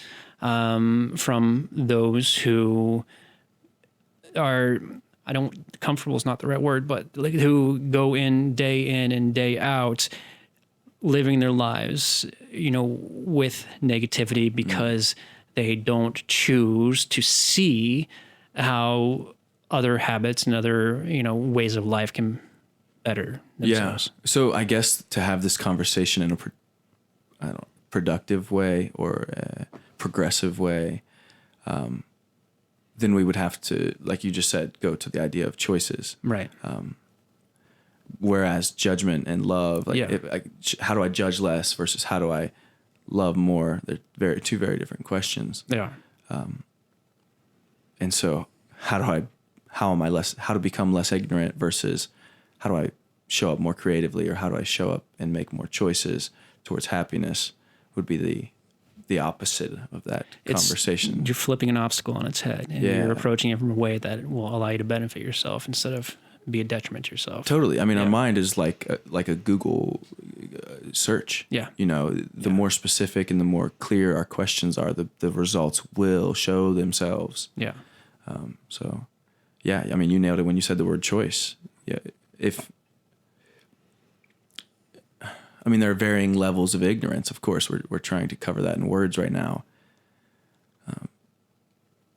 from those who are, comfortable is not the right word, but like who go in and day out, living their lives, with negativity because they don't choose to see how other habits and other, ways of life can better themselves. Yeah. So I guess to have this conversation in a productive way or a progressive way, then we would have to, like you just said, go to the idea of choices. Right. Whereas judgment and love, how do I judge less versus how do I love more? They're two very different questions. They are. And so how to become less ignorant versus how do I show up more creatively, or how do I show up and make more choices towards happiness would be the opposite of that conversation. You're flipping an obstacle on its head, and you're approaching it from a way that will allow you to benefit yourself instead of be a detriment to yourself. Totally. I mean, our mind is like a Google search. Yeah. The more specific and the more clear our questions are, the results will show themselves. Yeah. So, yeah, I mean, you nailed it when you said the word choice. Yeah. There are varying levels of ignorance. Of course, we're trying to cover that in words right now.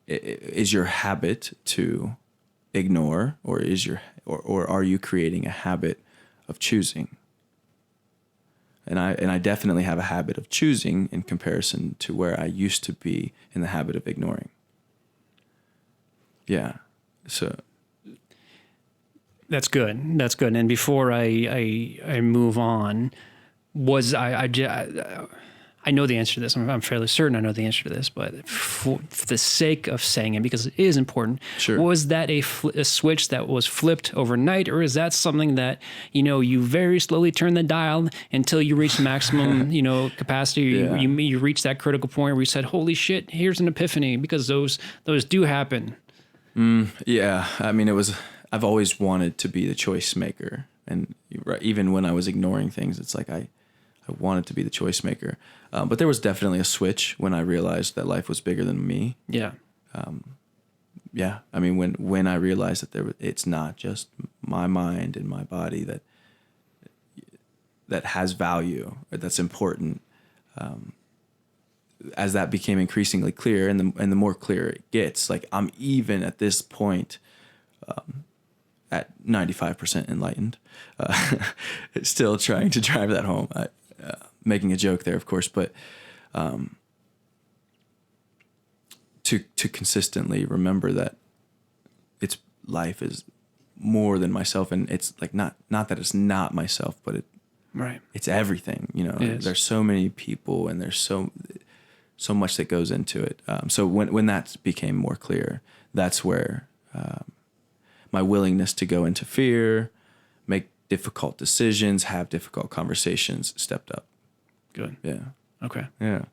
Is your habit to ignore, or are you creating a habit of choosing? And I definitely have a habit of choosing in comparison to where I used to be in the habit of ignoring. Yeah. So that's good. And before I move on, I know the answer to this. I'm fairly certain I know the answer to this, but for the sake of saying it, because it is important, sure. Was that a switch that was flipped overnight, or is that something that, you very slowly turn the dial until you reach maximum, capacity? Yeah. You reach that critical point where you said, holy shit, here's an epiphany, because those do happen. Yeah. I've always wanted to be the choice maker. And even when I was ignoring things, it's like I wanted to be the choice maker. But there was definitely a switch when I realized that life was bigger than me. Yeah. Yeah. When I realized that it's not just my mind and my body that has value, or that's important. As that became increasingly clear, and the more clear it gets, like I'm even at this point, at 95% enlightened, still trying to drive that home. Making a joke there, of course, but to consistently remember that life is more than myself, and it's like not that it's not myself, but it's everything. There's so many people, and there's so much that goes into it. So when that became more clear, that's where my willingness to go into fear, make difficult decisions, have difficult conversations stepped up. Good. Yeah. Okay. Yeah.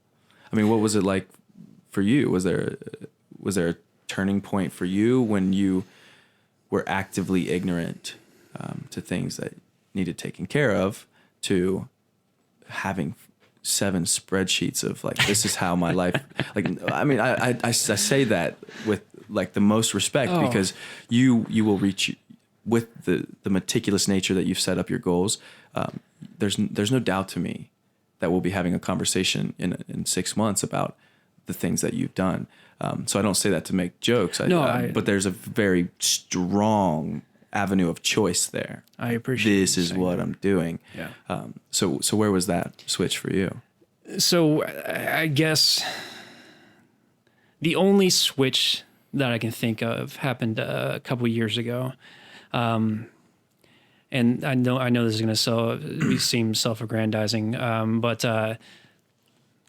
What was it like for you? Was there a turning point for you when you were actively ignorant to things that needed taken care of, to having 7 spreadsheets of like, this is how my life, I say that with like the most respect, because you will reach with the meticulous nature that you've set up your goals. There's no doubt to me that we'll be having a conversation in 6 months about the things that you've done. So I don't say that to make jokes. But there's a very strong avenue of choice there. I appreciate this is what I'm doing. Yeah. So where was that switch for you? So I guess the only switch that I can think of happened a couple of years ago. And I know this is going to seem self-aggrandizing, but a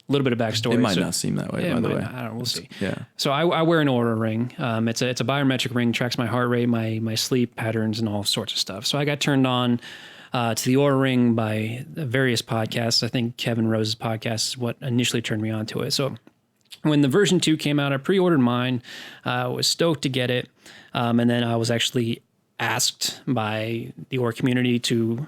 little bit of backstory. It might not seem that way, by the way. I don't know, we'll see. Yeah. So I wear an Oura ring. It's a biometric ring, tracks my heart rate, my sleep patterns, and all sorts of stuff. So I got turned on to the Oura ring by various podcasts. I think Kevin Rose's podcast is what initially turned me on to it. So when the version 2 came out, I pre-ordered mine. I was stoked to get it. And then I was actually asked by the Aura community to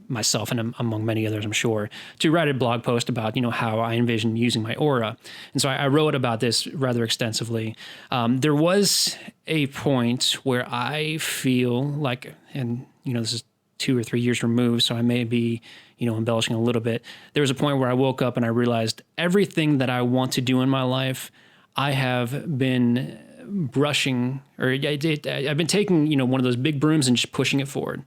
myself and among many others, I'm sure, to write a blog post about, how I envision using my aura. And so I wrote about this rather extensively. There was a point where I feel like, and, this is 2 or 3 years removed, so I may be, embellishing a little bit. There was a point where I woke up and I realized everything that I want to do in my life, I have been brushing, or I've been taking, one of those big brooms and just pushing it forward.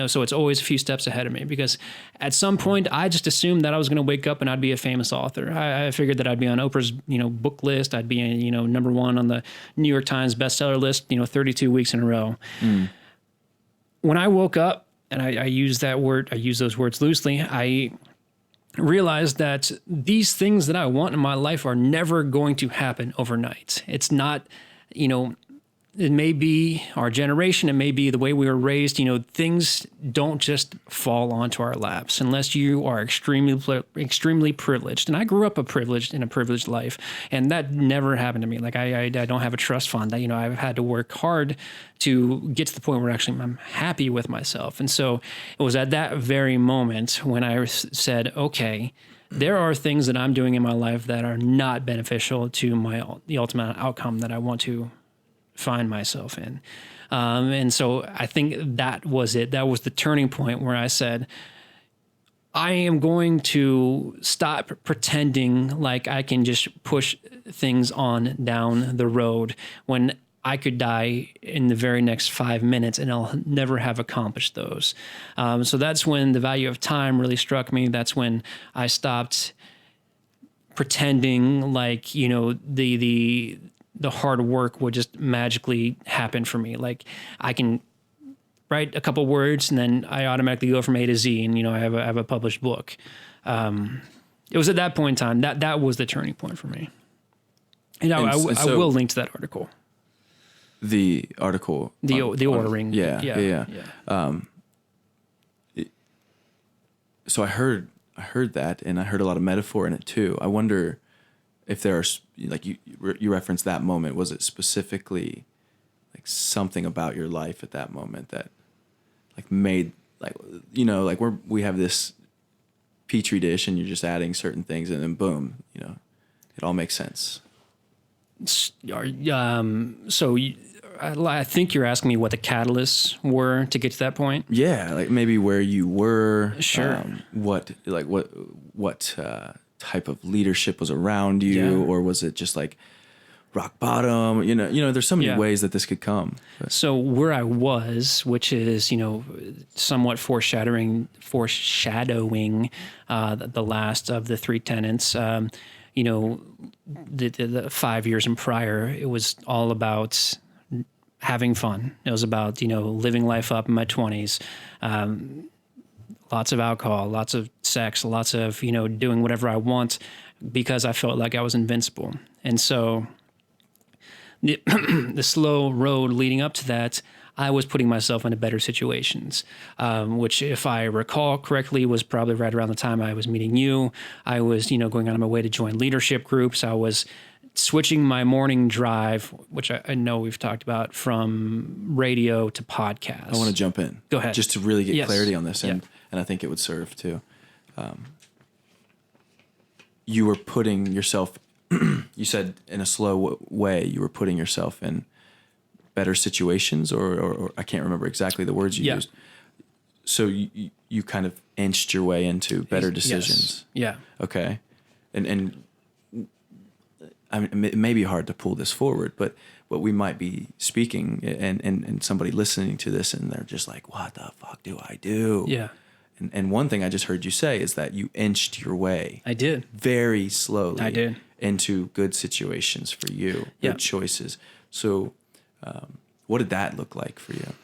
So it's always a few steps ahead of me, because at some point I just assumed that I was going to wake up and I'd be a famous author. I figured that I'd be on Oprah's, book list. I'd be, number one on the New York Times bestseller list, 32 weeks in a row. When I woke up, and I use those words loosely, I realized that these things that I want in my life are never going to happen overnight. It's not, it may be our generation, it may be the way we were raised, things don't just fall onto our laps unless you are extremely privileged. And I grew up in a privileged life, and that never happened to me. Like I don't have a trust fund. I've had to work hard to get to the point where actually I'm happy with myself. And so it was at that very moment when I said, okay, there are things that I'm doing in my life that are not beneficial to the ultimate outcome that I want to find myself in. And so I think that was it. That was the turning point where I said, I am going to stop pretending like I can just push things on down the road when I could die in the very next 5 minutes and I'll never have accomplished those. So that's when the value of time really struck me. That's when I stopped pretending like, the hard work would just magically happen for me. Like I can write a couple words and then I automatically go from A to Z, and I have a published book. It was at that point in time that was the turning point for me. And I will link to that article. The article, the ordering. Yeah. So I heard that, and I heard a lot of metaphor in it too. I wonder if there are, like you referenced that moment, was it specifically like something about your life at that moment that like made, like, like we have this petri dish and you're just adding certain things and then boom, it all makes sense. I think you're asking me what the catalysts were to get to that point. Yeah, like maybe where you were. Sure. What type of leadership was around you, or was it just like rock bottom? There's so many ways that this could come. But. So where I was, which is somewhat foreshadowing the last of the three tenets. The 5 years and prior, it was all about having fun. It was about, living life up in my 20s. Lots of alcohol, lots of sex, lots of, doing whatever I want because I felt like I was invincible. And so the slow road leading up to that, I was putting myself into better situations, which, if I recall correctly, was probably right around the time I was meeting you. I was, going on my way to join leadership groups. I was switching my morning drive, which I know we've talked about, from radio to podcast. I want to jump in. Go ahead. Just to really get clarity on this, and I think it would serve too. You were putting yourself, you said in a slow way, you were putting yourself in better situations, or I can't remember exactly the words you used. So you kind of inched your way into better decisions. Yes. Yeah. Okay. And I mean, it may be hard to pull this forward, but we might be speaking and somebody listening to this and they're just like, what the fuck do I do? Yeah. And one thing I just heard you say is that you inched your way. I did. Very slowly. I did. Into good situations for you, good choices. So what did that look like for you?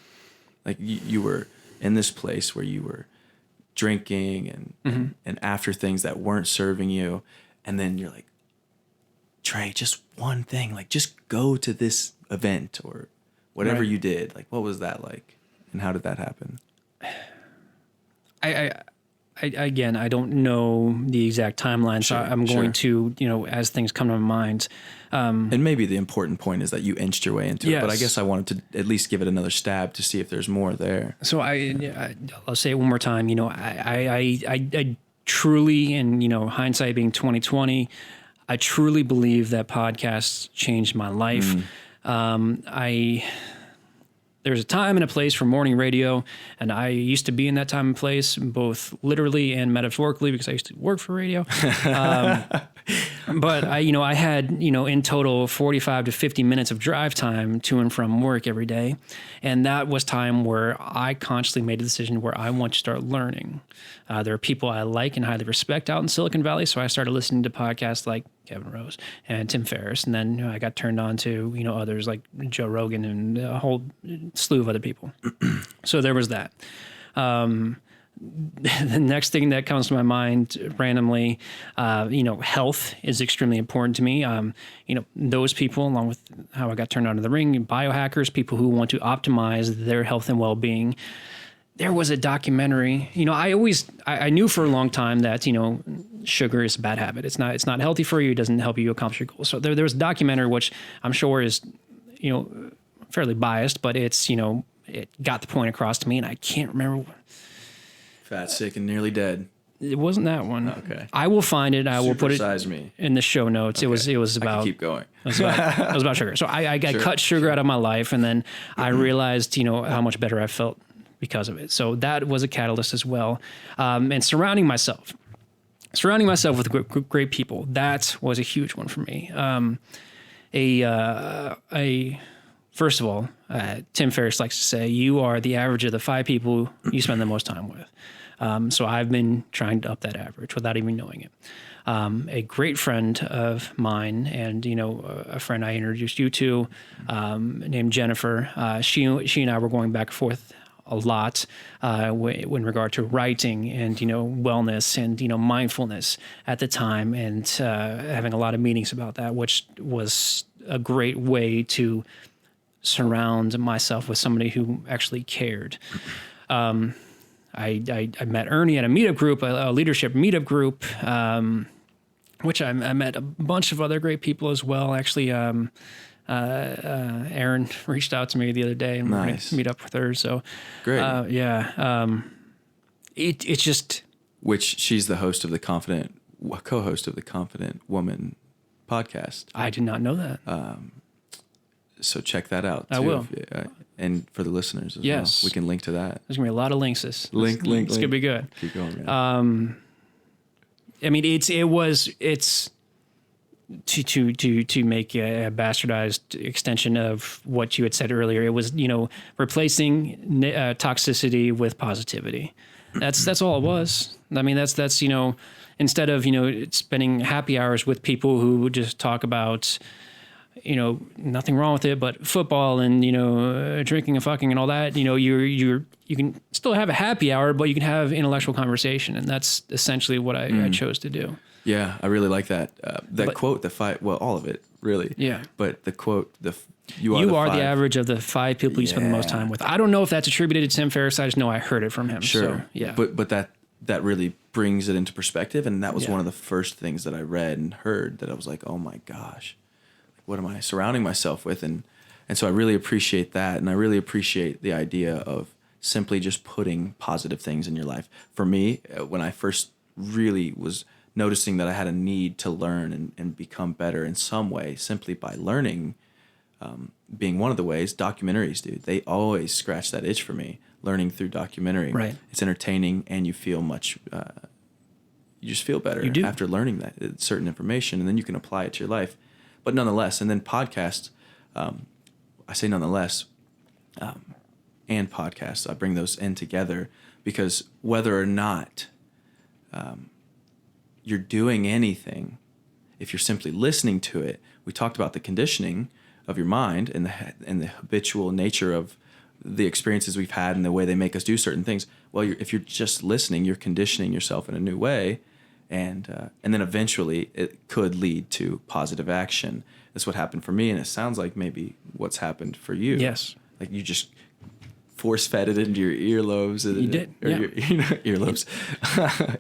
Like you were in this place where you were drinking and after things that weren't serving you. And then you're like, Trey, just one thing, like just go to this event or whatever you did. Like, what was that like? And how did that happen? I again, I don't know the exact timeline, so I'm going to, as things come to my mind. And maybe the important point is that you inched your way into it, but I Yes. guess I wanted to at least give it another stab to see if there's more there. So I'll say it one more time. I truly, and hindsight being 2020, I truly believe that podcasts changed my life. There's a time and a place for morning radio, and I used to be in that time and place, both literally and metaphorically, because I used to work for radio. But I had, in total 45 to 50 minutes of drive time to and from work every day. And that was time where I consciously made a decision where I want to start learning. There are people I like and highly respect out in Silicon Valley. So I started listening to podcasts like Kevin Rose and Tim Ferriss. And then I got turned on to, others like Joe Rogan and a whole slew of other people. So there was that. The next thing that comes to my mind randomly, health is extremely important to me. Those people, along with how I got turned on to the ring, biohackers, people who want to optimize their health and well-being. There was a documentary, I knew for a long time that, sugar is a bad habit. It's not healthy for you. It doesn't help you accomplish your goals. So there was a documentary, which I'm sure is, fairly biased, but it's, it got the point across to me, and I can't remember. Fat, sick, and nearly dead. It wasn't that one. Okay. I will find it. I will put it me. in the show notes. Okay. It was I about. can keep going. It was about sugar. So I cut sugar out of my life, and then I realized, how much better I felt because of it. So that was a catalyst as well. And surrounding myself with great people, that was a huge one for me. First of all, Tim Ferriss likes to say, you are the average of the 5 people you spend the most time with. So I've been trying to up that average without even knowing it. A great friend of mine, and a friend I introduced you to, named Jennifer. She and I were going back and forth a lot in regard to writing and wellness and mindfulness at the time, and having a lot of meetings about that, which was a great way to surround myself with somebody who actually cared. I met Ernie at a meetup group, a leadership meetup group, which I met a bunch of other great people as well. Actually, Aaron reached out to me the other day, and we're going to meet up with her. So great. It's just, which she's the host of co-host of the Confident Woman podcast. I did not know that. So check that out. I will. And for the listeners as well, we can link to that. There's gonna be a lot of links. It's gonna be good. Keep going, man. It's to make a bastardized extension of what you had said earlier. It was, replacing toxicity with positivity. That's all it was. I mean, that's instead of spending happy hours with people who just talk about nothing wrong with it, but football and drinking and fucking and all that, you can still have a happy hour, but you can have intellectual conversation, and that's essentially what I chose to do. Yeah, I really like that. Quote, all of it, really. Yeah. But the quote, you are the average of the 5 people you spend the most time with. I don't know if that's attributed to Tim Ferriss. I just know I heard it from him. Sure. So, yeah. But that really brings it into perspective, and that was one of the first things that I read and heard that I was like, oh my gosh, what am I surrounding myself with? And so I really appreciate that, and I really appreciate the idea of simply just putting positive things in your life. For me, when I first really was noticing that I had a need to learn and become better in some way, simply by learning, being one of the ways, documentaries, dude, they always scratch that itch for me, learning through documentary. Right. It's entertaining, and you feel you just feel better after learning that certain information, and then you can apply it to your life. But nonetheless, and then podcasts, I say nonetheless, and podcasts, I bring those in together because whether or not you're doing anything, if you're simply listening to it, we talked about the conditioning of your mind and the habitual nature of the experiences we've had and the way they make us do certain things. Well, if you're just listening, you're conditioning yourself in a new way. And then eventually it could lead to positive action. That's what happened for me, and it sounds like maybe what's happened for you. Yes. Like you just force fed it into your earlobes. You did, or yeah. Earlobes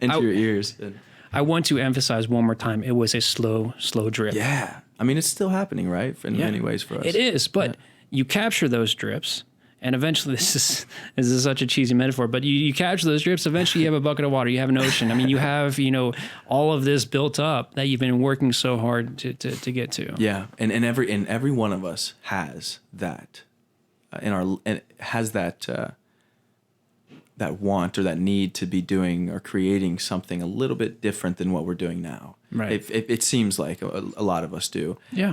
into your ears. And, I want to emphasize one more time, it was a slow drip. yeah. I mean, it's still happening, right? In many ways for us. It is, but you capture those drips, and eventually, this is such a cheesy metaphor, but you capture those drips, eventually you have a bucket of water, you have an ocean. I mean, you have, all of this built up that you've been working so hard to get to. Yeah. And every one of us has that that want or that need to be doing or creating something a little bit different than what we're doing now. Right. It seems like a lot of us do. Yeah.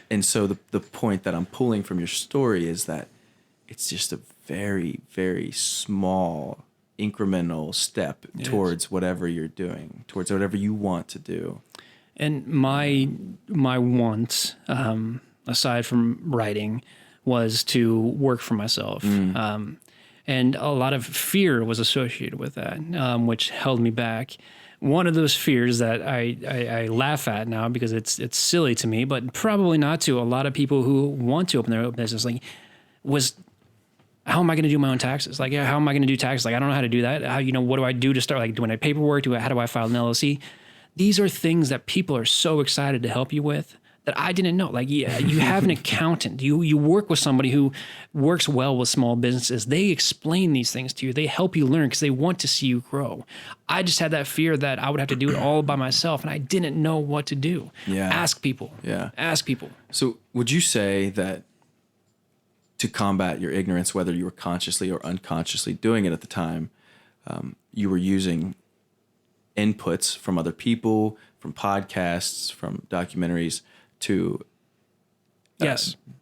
And so the point that I'm pulling from your story is that it's just a very, very small incremental step towards whatever you're doing, towards whatever you want to do. And my want, aside from writing, was to work for myself. And a lot of fear was associated with that, which held me back. One of those fears that I laugh at now because it's silly to me, but probably not to a lot of people who want to open their own business, was how am I going to do my own taxes? How am I going to do taxes? I don't know how to do that. What do I do to start? Do I paperwork? How do I file an LLC? These are things that people are so excited to help you with that I didn't know. You have an accountant. You work with somebody who works well with small businesses. They explain these things to you. They help you learn because they want to see you grow. I just had that fear that I would have to do it all by myself, and I didn't know what to do. Yeah. Ask people. Yeah. Ask people. So would you say that to combat your ignorance, whether you were consciously or unconsciously doing it at the time, you were using inputs from other people, from podcasts, from documentaries, to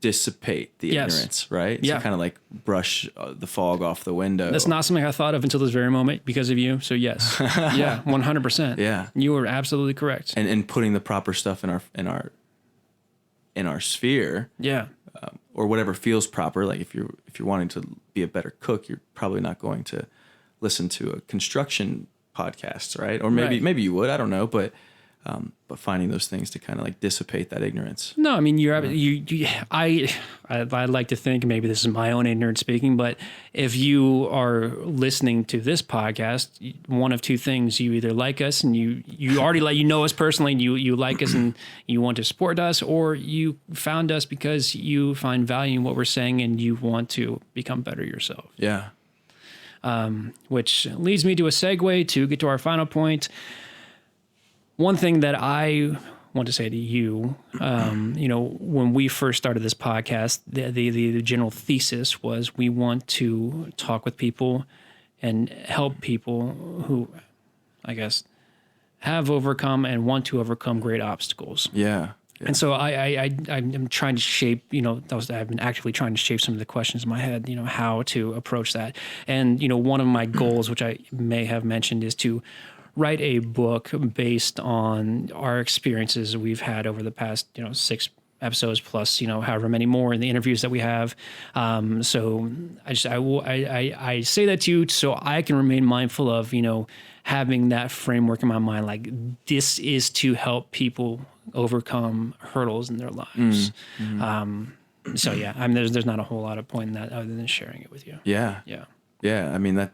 dissipate the ignorance, right? Yeah. So kind of brush the fog off the window. That's not something I thought of until this very moment because of you. So yes, yeah, 100%. Yeah, you were absolutely correct. And putting the proper stuff in our sphere. Yeah. Or whatever feels proper. If you're wanting to be a better cook, you're probably not going to listen to a construction podcast, right? Or maybe you would. I don't know, but finding those things to kind of dissipate that ignorance. No, I mean I'd like to think maybe this is my own ignorance speaking, but if you are listening to this podcast, one of two things: you either like us and you already know us personally, and you like us and you want to support us, or you found us because you find value in what we're saying and you want to become better yourself. Yeah. Which leads me to a segue to get to our final point. One thing that I want to say to you, when we first started this podcast, the general thesis was we want to talk with people and help people who, I guess, have overcome and want to overcome great obstacles. Yeah. And so I'm trying to shape, I've been actively trying to shape some of the questions in my head, how to approach that. And, one of my goals, which I may have mentioned, is to write a book based on our experiences we've had over the past, 6 episodes plus, however many more in the interviews that we have. So I say that to you so I can remain mindful of, having that framework in my mind, this is to help people overcome hurdles in their lives. So yeah, there's not a whole lot of point in that other than sharing it with you. Yeah. Yeah. Yeah. I mean,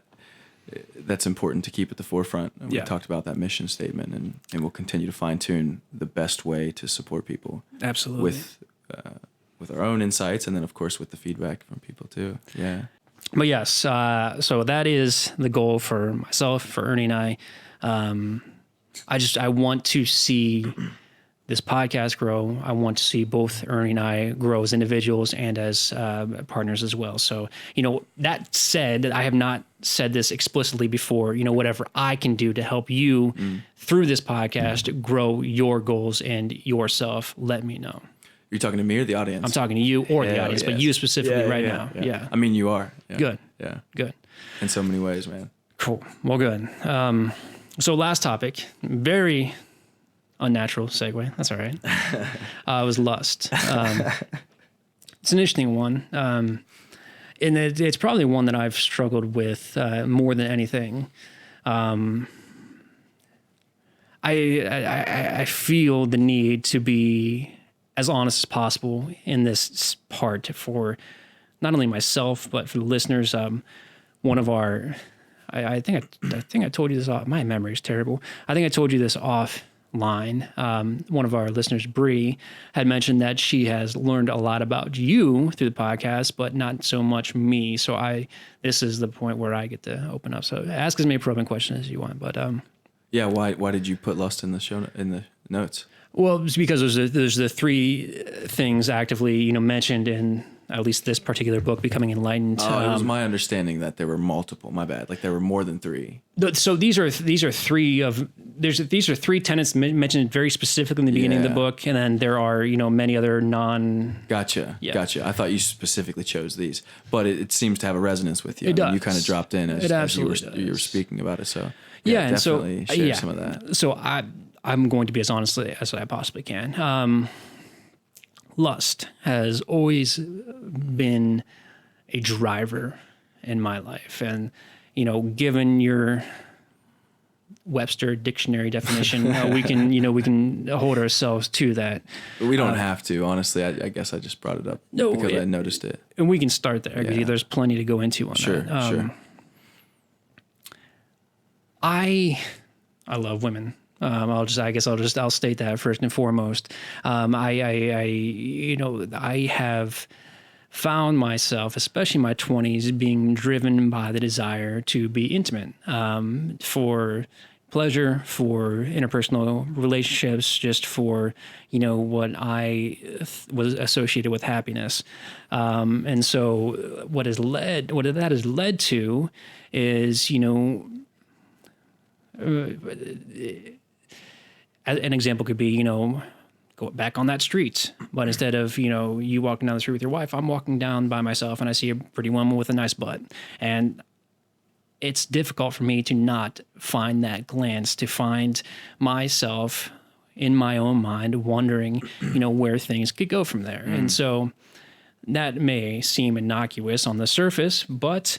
that's important to keep at the forefront. We Yeah. talked about that mission statement, and we'll continue to fine tune the best way to support people. Absolutely. With our own insights, and then of course with the feedback from people too. Yeah. But yes, so that is the goal for myself, for Ernie and I. I want to see this podcast grow. I want to see both Ernie and I grow as individuals and as partners as well. So, that said, I have not said this explicitly before, whatever I can do to help you through this podcast grow your goals and yourself, let me know. You're talking to me or the audience? I'm talking to you or the audience, but you specifically now. Yeah. I mean, you are. Yeah. Good. Yeah. Good. In so many ways, man. Cool. Well, good. So last topic, very unnatural segue. That's all right. Was lust. It's an interesting one. And it's probably one that I've struggled with more than anything. I feel the need to be as honest as possible in this part for not only myself, but for the listeners, one of our, I think I told you this off, my memory is terrible. I think I told you this offline. One of our listeners, Bree, had mentioned that she has learned a lot about you through the podcast, but not so much me. So this is the point where I get to open up. So ask as many probing questions as you want, but, yeah. Why did you put lust in the notes? Well, it's because there's the three things actively, mentioned in at least this particular book, Becoming Enlightened. Oh, it was my understanding that there were multiple. My bad. Like there were more than three. So these are three tenets mentioned very specifically in the beginning of the book, and then there are many other Gotcha. I thought you specifically chose these, but it seems to have a resonance with you. It does. You kind of dropped in as you were speaking about it. So and definitely share some of that. So I'm going to be as honest as I possibly can. Lust has always been a driver in my life. And, given your Webster dictionary definition, we can hold ourselves to that. But we don't have to, honestly. I guess I just brought it up because I noticed it. And we can start there. Yeah. There's plenty to go into on that. Sure. I love women. I'll state that first and foremost. I have found myself, especially in my 20s, being driven by the desire to be intimate, for pleasure, for interpersonal relationships, just for, what I was associated with happiness. And so what that has led to is, an example could be, go back on that street. But instead of, you walking down the street with your wife, I'm walking down by myself and I see a pretty woman with a nice butt. And it's difficult for me to not find that glance, to find myself in my own mind wondering, where things could go from there. And so that may seem innocuous on the surface, but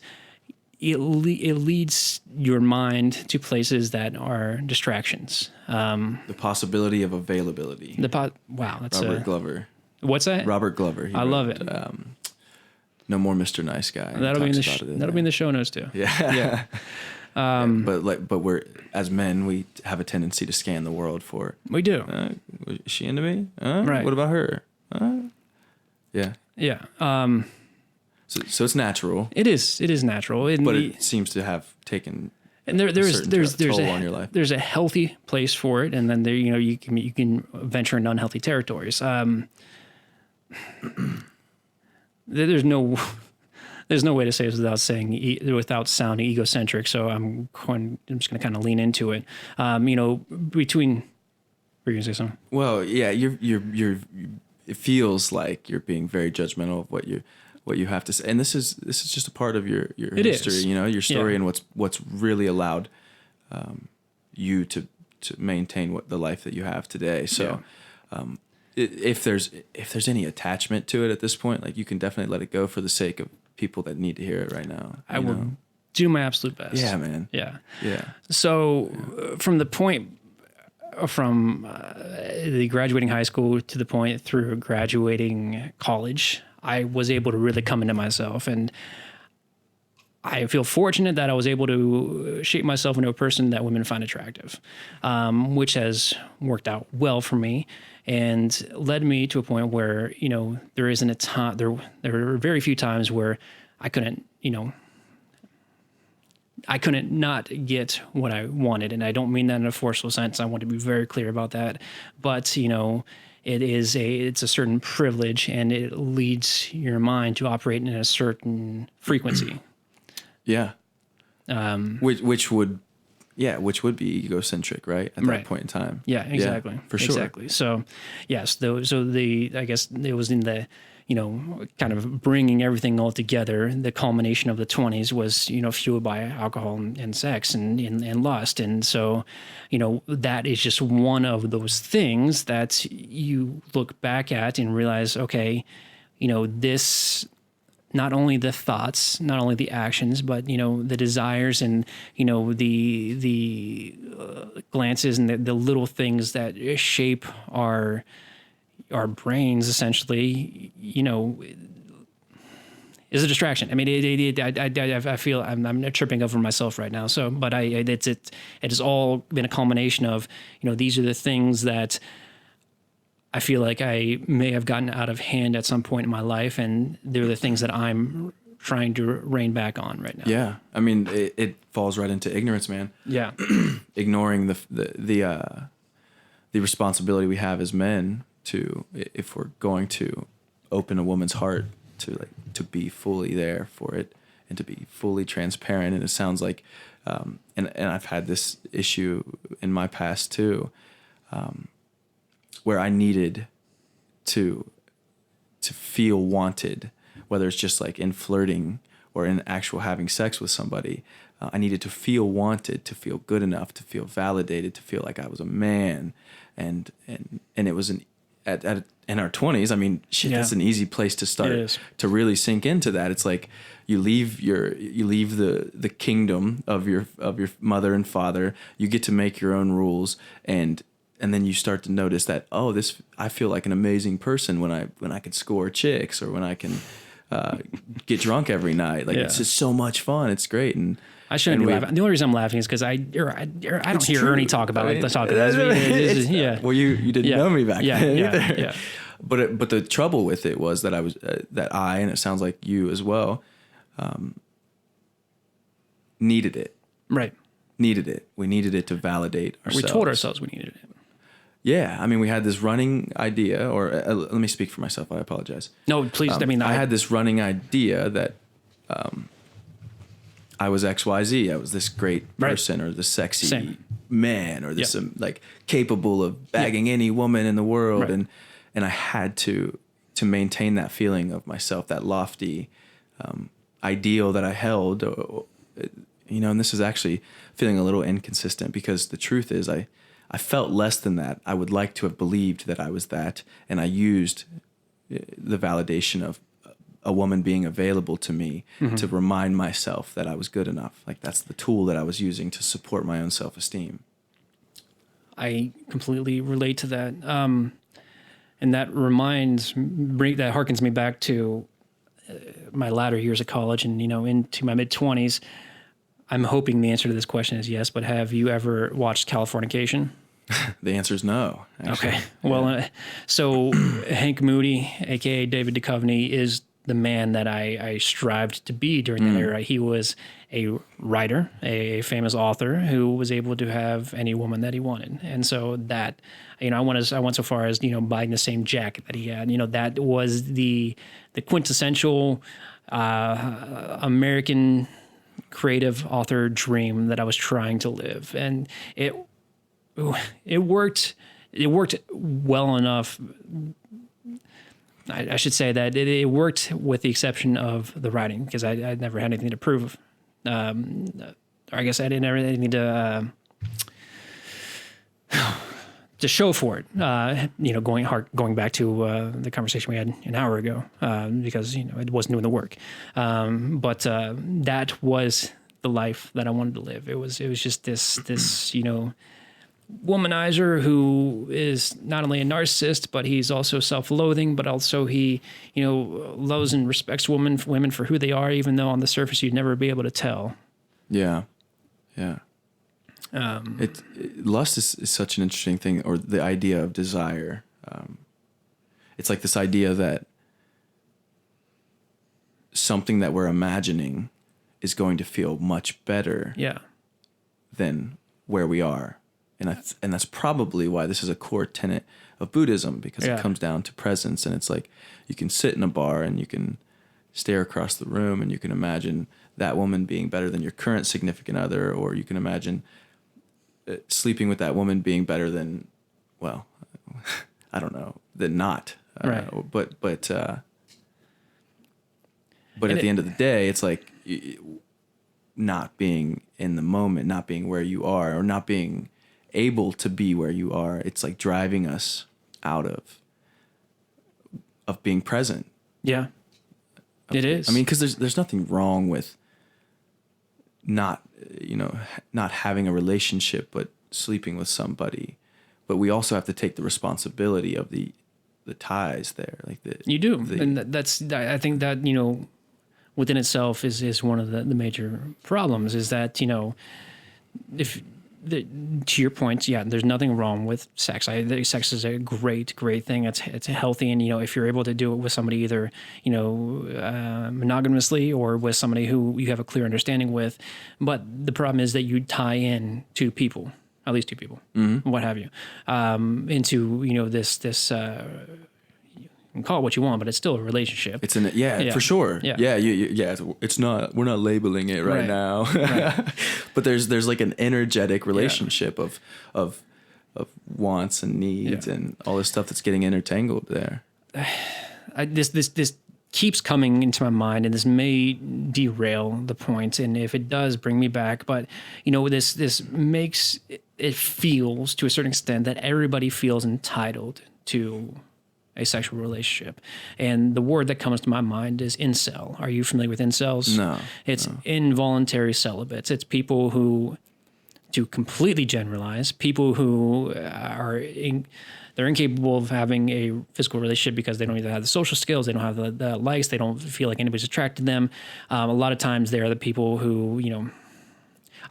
it leads your mind to places that are distractions. The possibility of availability. Wow, that's Robert Glover. What's that? Robert Glover. I love it. No More Mr. Nice Guy. That'll be in the show notes too. Yeah. But we're, as men, we have a tendency to scan the world for. We do. Is she into me? Right. What about her? Yeah. Yeah. So it's natural. It is natural, But it seems to have taken. And there's toll on your life. There's a healthy place for it, and then there you can venture into unhealthy territories. There's no way to say this without sounding egocentric. So I'm just going to kind of lean into it. Between. Were you gonna say something? Well, yeah, you're. It feels like you're being very judgmental of what you have to say, and this is just a part of your history, your story, and what's really allowed you to maintain the life that you have today. So, if there's any attachment to it at this point, like you can definitely let it go for the sake of people that need to hear it right now. I will do my absolute best. Yeah, man. Yeah. So from the point. From the graduating high school to the point through graduating college, I was able to really come into myself, and I feel fortunate that I was able to shape myself into a person that women find attractive, which has worked out well for me and led me to a point where, there isn't a time, there were very few times where I couldn't not get what I wanted. And I don't mean that in a forceful sense. I want to be very clear about that. But, it's a certain privilege, and it leads your mind to operate in a certain frequency. Yeah. Which would be egocentric, right? At that point in time. Yeah, exactly. Yeah, for sure. Exactly. So, yes, I guess it was in the, kind of bringing everything all together. The culmination of the 20s was, fueled by alcohol and sex and lust. And so, that is just one of those things that you look back at and realize, okay, this, not only the thoughts, not only the actions, but, the desires and, the glances and the little things that shape our brains, essentially, is a distraction. I mean, I feel I'm tripping over myself right now. So, but it has all been a culmination of, these are the things that I feel like I may have gotten out of hand at some point in my life, and they're the things that I'm trying to rein back on right now. Yeah, I mean, it falls right into ignorance, man. Yeah, Ignoring the responsibility we have as men to, if we're going to open a woman's heart, to be fully there for it and to be fully transparent. And it sounds like, and I've had this issue in my past too, where I needed to feel wanted, whether it's just like in flirting or in actual having sex with somebody. I needed to feel wanted, to feel good enough, to feel validated, to feel like I was a man. And it was in our 20s, I mean, shit, that's an easy place to start to really sink into that. It's like you leave the kingdom of your mother and father. You get to make your own rules, and then you start to notice that, I feel like an amazing person when I can score chicks, or when I can get drunk every night. Like it's just so much fun. It's great. And I shouldn't be laughing. The only reason I'm laughing is because I don't hear Ernie talk about it. Yeah. Well, you didn't know me back then either. Yeah. But the trouble with it was that and it sounds like you as well, needed it. Right. Needed it. We needed it to validate ourselves. We told ourselves we needed it. Yeah. I mean, we had this running idea, or let me speak for myself. I apologize. No, please. I had this running idea that I was XYZ. I was this great person, or this sexy man, or this like capable of bagging any woman in the world. Right. And I had to maintain that feeling of myself, that lofty ideal that I held, and this is actually feeling a little inconsistent, because the truth is I felt less than that. I would like to have believed that I was that, and I used the validation of a woman being available to me to remind myself that I was good enough. Like that's the tool that I was using to support my own self-esteem. I completely relate to that. And that harkens me back to my latter years of college and, into my mid-20s. I'm hoping the answer to this question is yes, but have you ever watched Californication? The answer is no. Actually. Okay. Well, so Hank Moody, a.k.a. David Duchovny, is the man that I strived to be during that era. He was a writer, a famous author who was able to have any woman that he wanted. And so that, I went so far as, buying the same jacket that he had. That was the quintessential American creative author dream that I was trying to live. And it worked well enough. I should say that it worked with the exception of the writing, because I never had anything to prove. Or I guess I didn't have anything to show for it. Going back to the conversation we had an hour ago, because it wasn't doing the work. But that was the life that I wanted to live. It was just this womanizer who is not only a narcissist, but he's also self-loathing, but also he, loves and respects women for who they are, even though on the surface you'd never be able to tell. Yeah. Yeah. Lust is such an interesting thing, or the idea of desire. It's like this idea that something that we're imagining is going to feel much better than where we are. And that's probably why this is a core tenet of Buddhism, because it comes down to presence. And it's like you can sit in a bar and you can stare across the room and you can imagine that woman being better than your current significant other, or you can imagine sleeping with that woman being better than, well, I don't know, than not. Right. But at the end of the day, it's like not being in the moment, not being where you are, or not being able to be where you are. It's like driving us out of being present. Yeah, it is. I mean, because there's nothing wrong with not having a relationship, but sleeping with somebody. But we also have to take the responsibility of the ties there. Like you do, and that's, I think that within itself is one of the major problems, is that, if to your point, yeah, there's nothing wrong with sex. I think sex is a great thing. It's healthy, and if you're able to do it with somebody either monogamously or with somebody who you have a clear understanding with, but the problem is that you tie in to people, at least two people, what have you, into this. You can call it what you want, but it's still a relationship. It's for sure. Yeah. It's not. We're not labeling it right now. Right. But there's like an energetic relationship of wants and needs and all this stuff that's getting intertangled there. This keeps coming into my mind, and this may derail the point. And if it does, bring me back. But this makes it feels to a certain extent that everybody feels entitled to a sexual relationship. And the word that comes to my mind is incel. Are you familiar with incels? No. It's involuntary celibates. It's people who, to completely generalize, people who they're incapable of having a physical relationship because they don't either have the social skills, they don't have the likes, they don't feel like anybody's attracted to them. A lot of times they're the people who,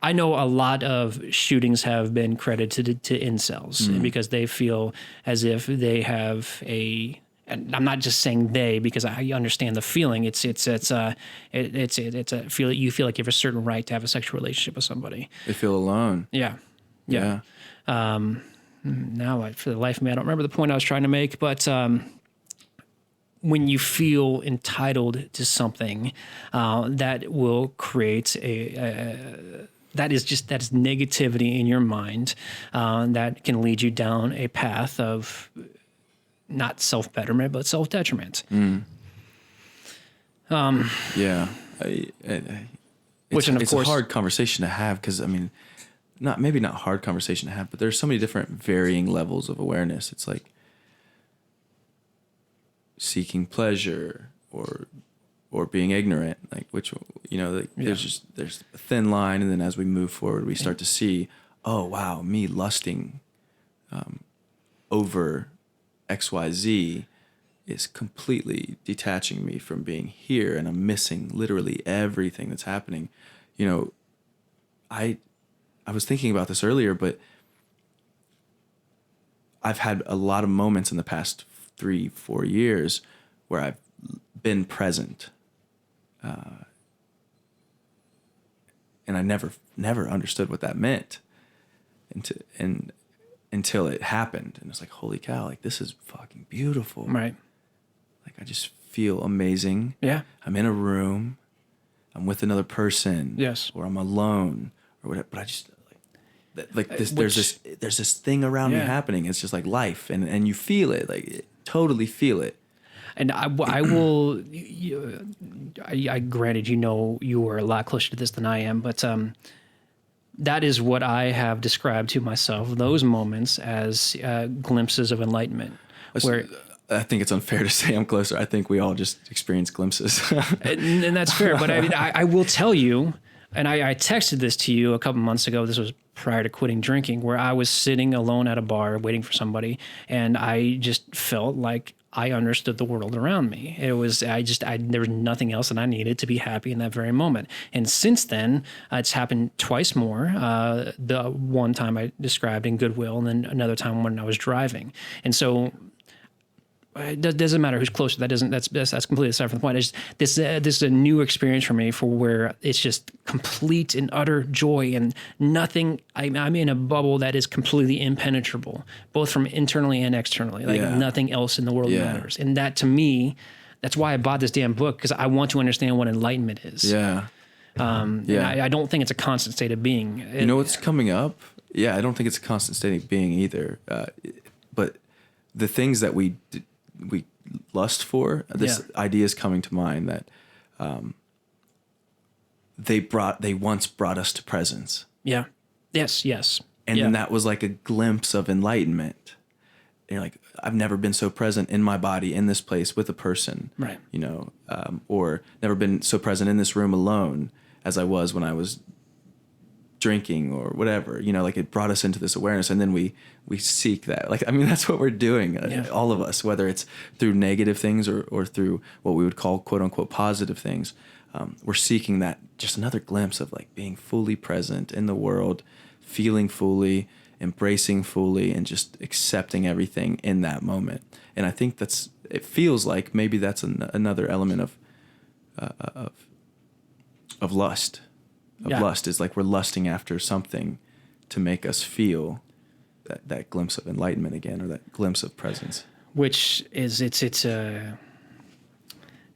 I know a lot of shootings have been credited to incels because they feel as if they have and I'm not just saying they, because I understand the feeling. It's a feel. You feel like you have a certain right to have a sexual relationship with somebody. They feel alone. Yeah. Now, for the life of me, I don't remember the point I was trying to make, but when you feel entitled to something, that will create that is negativity in your mind, that can lead you down a path of not self-betterment, but self-detriment. It's a hard conversation to have, because maybe not hard conversation to have, but there's so many different varying levels of awareness. It's like seeking pleasure or being ignorant, like which, there's a thin line. And then as we move forward, we start to see, oh, wow, me lusting over XYZ is completely detaching me from being here. And I'm missing literally everything that's happening. I was thinking about this earlier, but I've had a lot of moments in the past 3-4 years where I've been present. And I never understood what that meant until it happened. And it's like, holy cow, like this is fucking beautiful. Right. Like I just feel amazing. Yeah. I'm in a room, I'm with another person. Yes. Or I'm alone or whatever. But I just there's this thing around me happening. It's just like life, and you feel it, like totally feel it. And I will. I granted, you were a lot closer to this than I am, but that is what I have described to myself. Those moments as glimpses of enlightenment. Where I think it's unfair to say I'm closer. I think we all just experience glimpses, and that's fair. But I will tell you, and I texted this to you a couple months ago. This was prior to quitting drinking, where I was sitting alone at a bar waiting for somebody, and I just felt like I understood the world around me. There was nothing else that I needed to be happy in that very moment. And since then, it's happened twice more. The one time I described in Goodwill, and then another time when I was driving. And so it doesn't matter who's closer. That's completely aside from the point. This is a new experience for me, for where it's just complete and utter joy and nothing. I'm in a bubble that is completely impenetrable, both from internally and externally. Like nothing else in the world matters. And that, to me, that's why I bought this damn book, because I want to understand what enlightenment is. I don't think it's a constant state of being. You know what's coming up? Yeah, I don't think it's a constant state of being either. But the things that we lust for, this idea is coming to mind that they once brought us to presence. Yeah. Yes. And then that was like a glimpse of enlightenment. And you're like, I've never been so present in my body, in this place with a person, right? Or never been so present in this room alone as I was when I was drinking or whatever, like it brought us into this awareness, and then we seek that. Like, I mean, that's what we're doing, all of us, whether it's through negative things or through what we would call quote unquote positive things. We're seeking that, just another glimpse of like being fully present in the world, feeling fully, embracing fully, and just accepting everything in that moment. And I think it feels like maybe that's another element of lust. Lust is like we're lusting after something to make us feel that glimpse of enlightenment again, or that glimpse of presence. Which is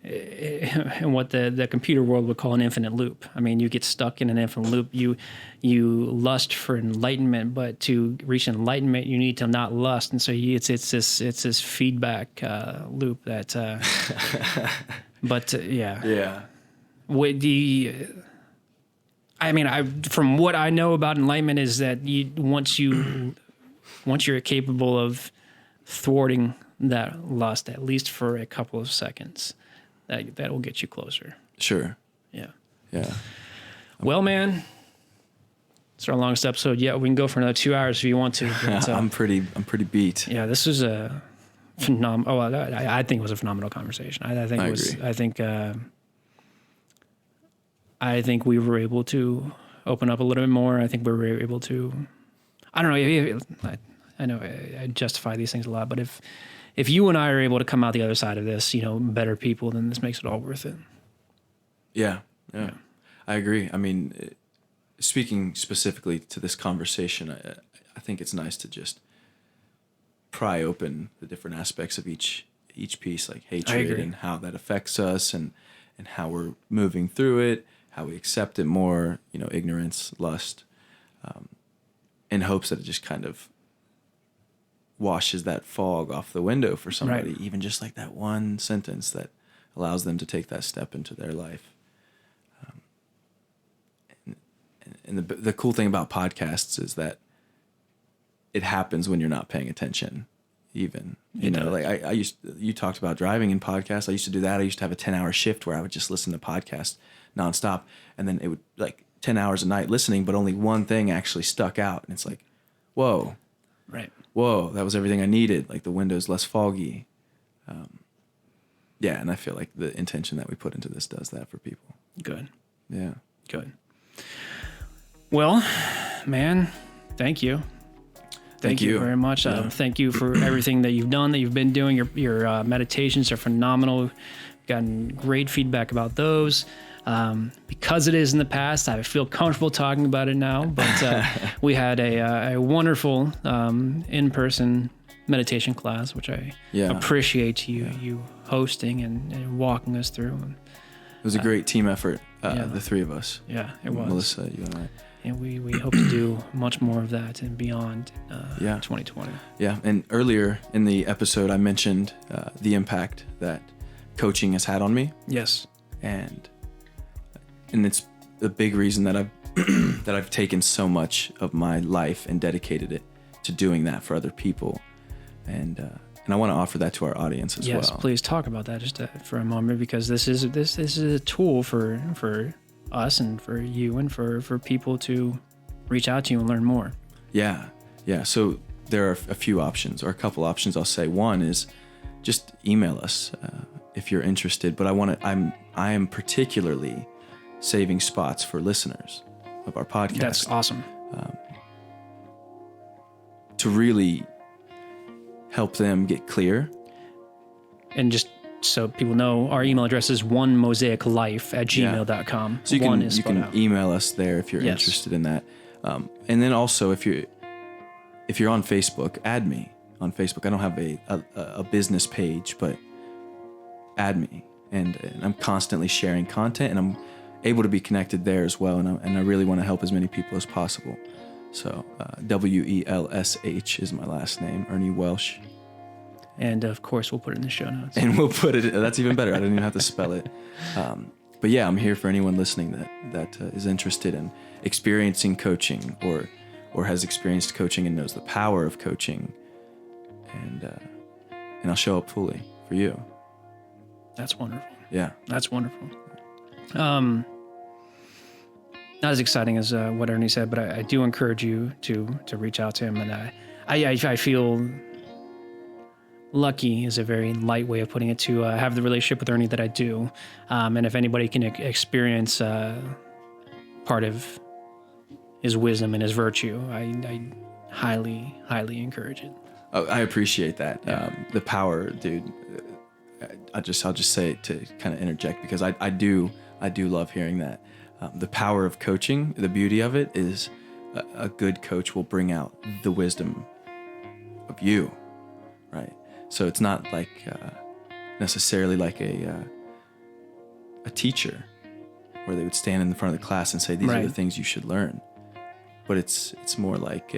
in what the computer world would call an infinite loop. I mean, you get stuck in an infinite loop. You lust for enlightenment, but to reach enlightenment, you need to not lust, and so it's this feedback loop that. But Yeah. From what I know about enlightenment is that once you're capable of thwarting that lust, at least for a couple of seconds, that will get you closer. Sure. Yeah. Yeah. Well, man, it's our longest episode yet. We can go for another 2 hours if you want to. But, I'm pretty beat. Yeah, this was a phenomenal. Oh, I think it was a phenomenal conversation. I agree. I think we were able to open up a little bit more. I think we were able to. I don't know. I know I justify these things a lot, but if you and I are able to come out the other side of this, better people, then this makes it all worth it. Yeah. I agree. I mean, speaking specifically to this conversation, I think it's nice to just pry open the different aspects of each piece, like hatred and how that affects us, and how we're moving through it, how we accept it more, ignorance, lust, in hopes that it just kind of washes that fog off the window for somebody, even just like that one sentence that allows them to take that step into their life. And the cool thing about podcasts is that it happens when you're not paying attention. Even, like you talked about driving in podcasts. I used to do that. I used to have a 10-hour shift where I would just listen to podcasts nonstop, and then it would like 10 hours a night listening, but only one thing actually stuck out. And it's like, whoa, that was everything I needed. Like the window's less foggy. And I feel like the intention that we put into this does that for people. Good. Yeah. Good. Well, man, thank you. Thank you very much. Thank you for everything that you've done, that you've been doing. Your meditations are phenomenal. Gotten great feedback about those. Because it is in the past, I feel comfortable talking about it now. But we had a wonderful in-person meditation class, which I appreciate you hosting and walking us through. It was a great team effort, the three of us. Yeah, it was. Melissa, you and I. And we hope to do much more of that and beyond 2020. Yeah, and earlier in the episode, I mentioned the impact that coaching has had on me. Yes. And it's the big reason that I've taken so much of my life and dedicated it to doing that for other people. And I want to offer that to our audience as well. Yes, please talk about that just for a moment, because this is a tool for us and for you and for people to reach out to you and learn more. Yeah. So there are a few options, or a couple options. I'll say one is just email us if you're interested. But I am particularly saving spots for listeners of our podcast. That's awesome. To really help them get clear. And just so people know, our email address is onemosaiclife@gmail.com. So you can email us there if you're interested in that. And then also if you're on Facebook, add me on Facebook. I don't have a business page, but add me. And I'm constantly sharing content, and I'm able to be connected there as well. And I really want to help as many people as possible. So WELSH is my last name, Ernie Welsh. And of course, we'll put it in the show notes. And we'll put it, that's even better. I didn't even have to spell it. But yeah, I'm here for anyone listening that is interested in experiencing coaching or has experienced coaching and knows the power of coaching. And I'll show up fully for you. That's wonderful. Yeah. That's wonderful. not as exciting as what Ernie said, but I do encourage you to reach out to him. And I feel lucky is a very light way of putting it, to have the relationship with Ernie that I do. And if anybody can experience part of his wisdom and his virtue, I highly, highly encourage it. Oh, I appreciate that. Yeah. The power, dude. I'll just say it to kind of interject, because I do love hearing that. The power of coaching, the beauty of it is a good coach will bring out the wisdom of you, right? So it's not like necessarily like a teacher where they would stand in the front of the class and say, these are the things you should learn. But it's more like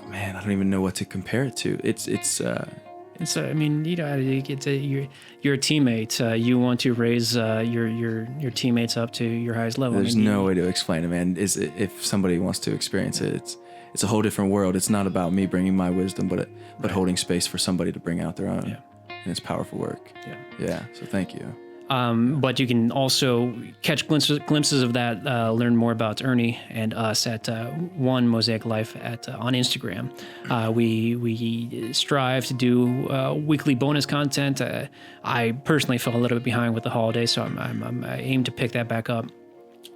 man, I don't even know what to compare it to. I mean, you know, you're a teammate. You want to raise your teammates up to your highest level. There's no way to explain it, man. If somebody wants to experience it, it's a whole different world. It's not about me bringing my wisdom, but holding space for somebody to bring out their own. Yeah. And it's powerful work. Yeah. So thank you. But you can also catch glimpses of that, learn more about Ernie and us at One Mosaic Life on Instagram. We strive to do weekly bonus content. I personally fell a little bit behind with the holidays, so I aim to pick that back up.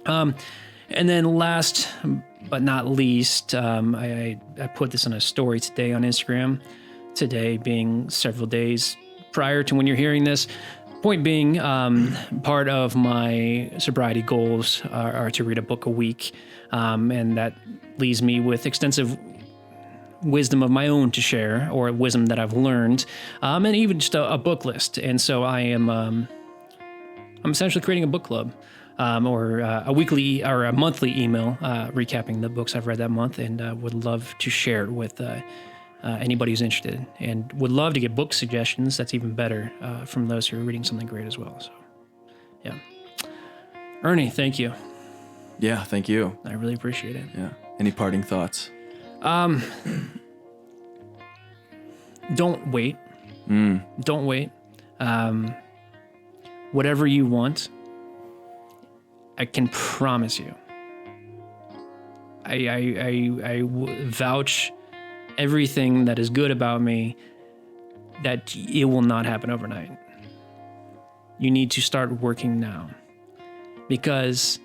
And then last but not least, I put this on a story today on Instagram, today being several days prior to when you're hearing this. Point being, part of my sobriety goals are to read a book a week, and that leaves me with extensive wisdom of my own to share, or wisdom that I've learned, and even just a book list. And so I'm essentially creating a book club, or a weekly or a monthly email recapping the books I've read that month, and would love to share it with anybody who's interested, and would love to get book suggestions. That's even better, from those who are reading something great as well. So, yeah. Ernie, thank you. Yeah, thank you. I really appreciate it. Yeah. Any parting thoughts? Don't wait. Don't wait. Whatever you want, I can promise you. I vouch everything that is good about me that it will not happen overnight. You need to start working now, because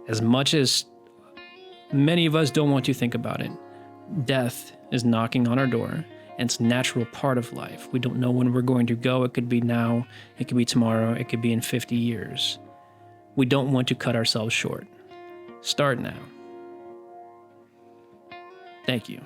as much as many of us don't want to think about it, death is knocking on our door, and it's a natural part of life. We don't know when we're going to go. It could be now, it could be tomorrow, it could be in 50 years. We don't want to cut ourselves short. Start now. Thank you.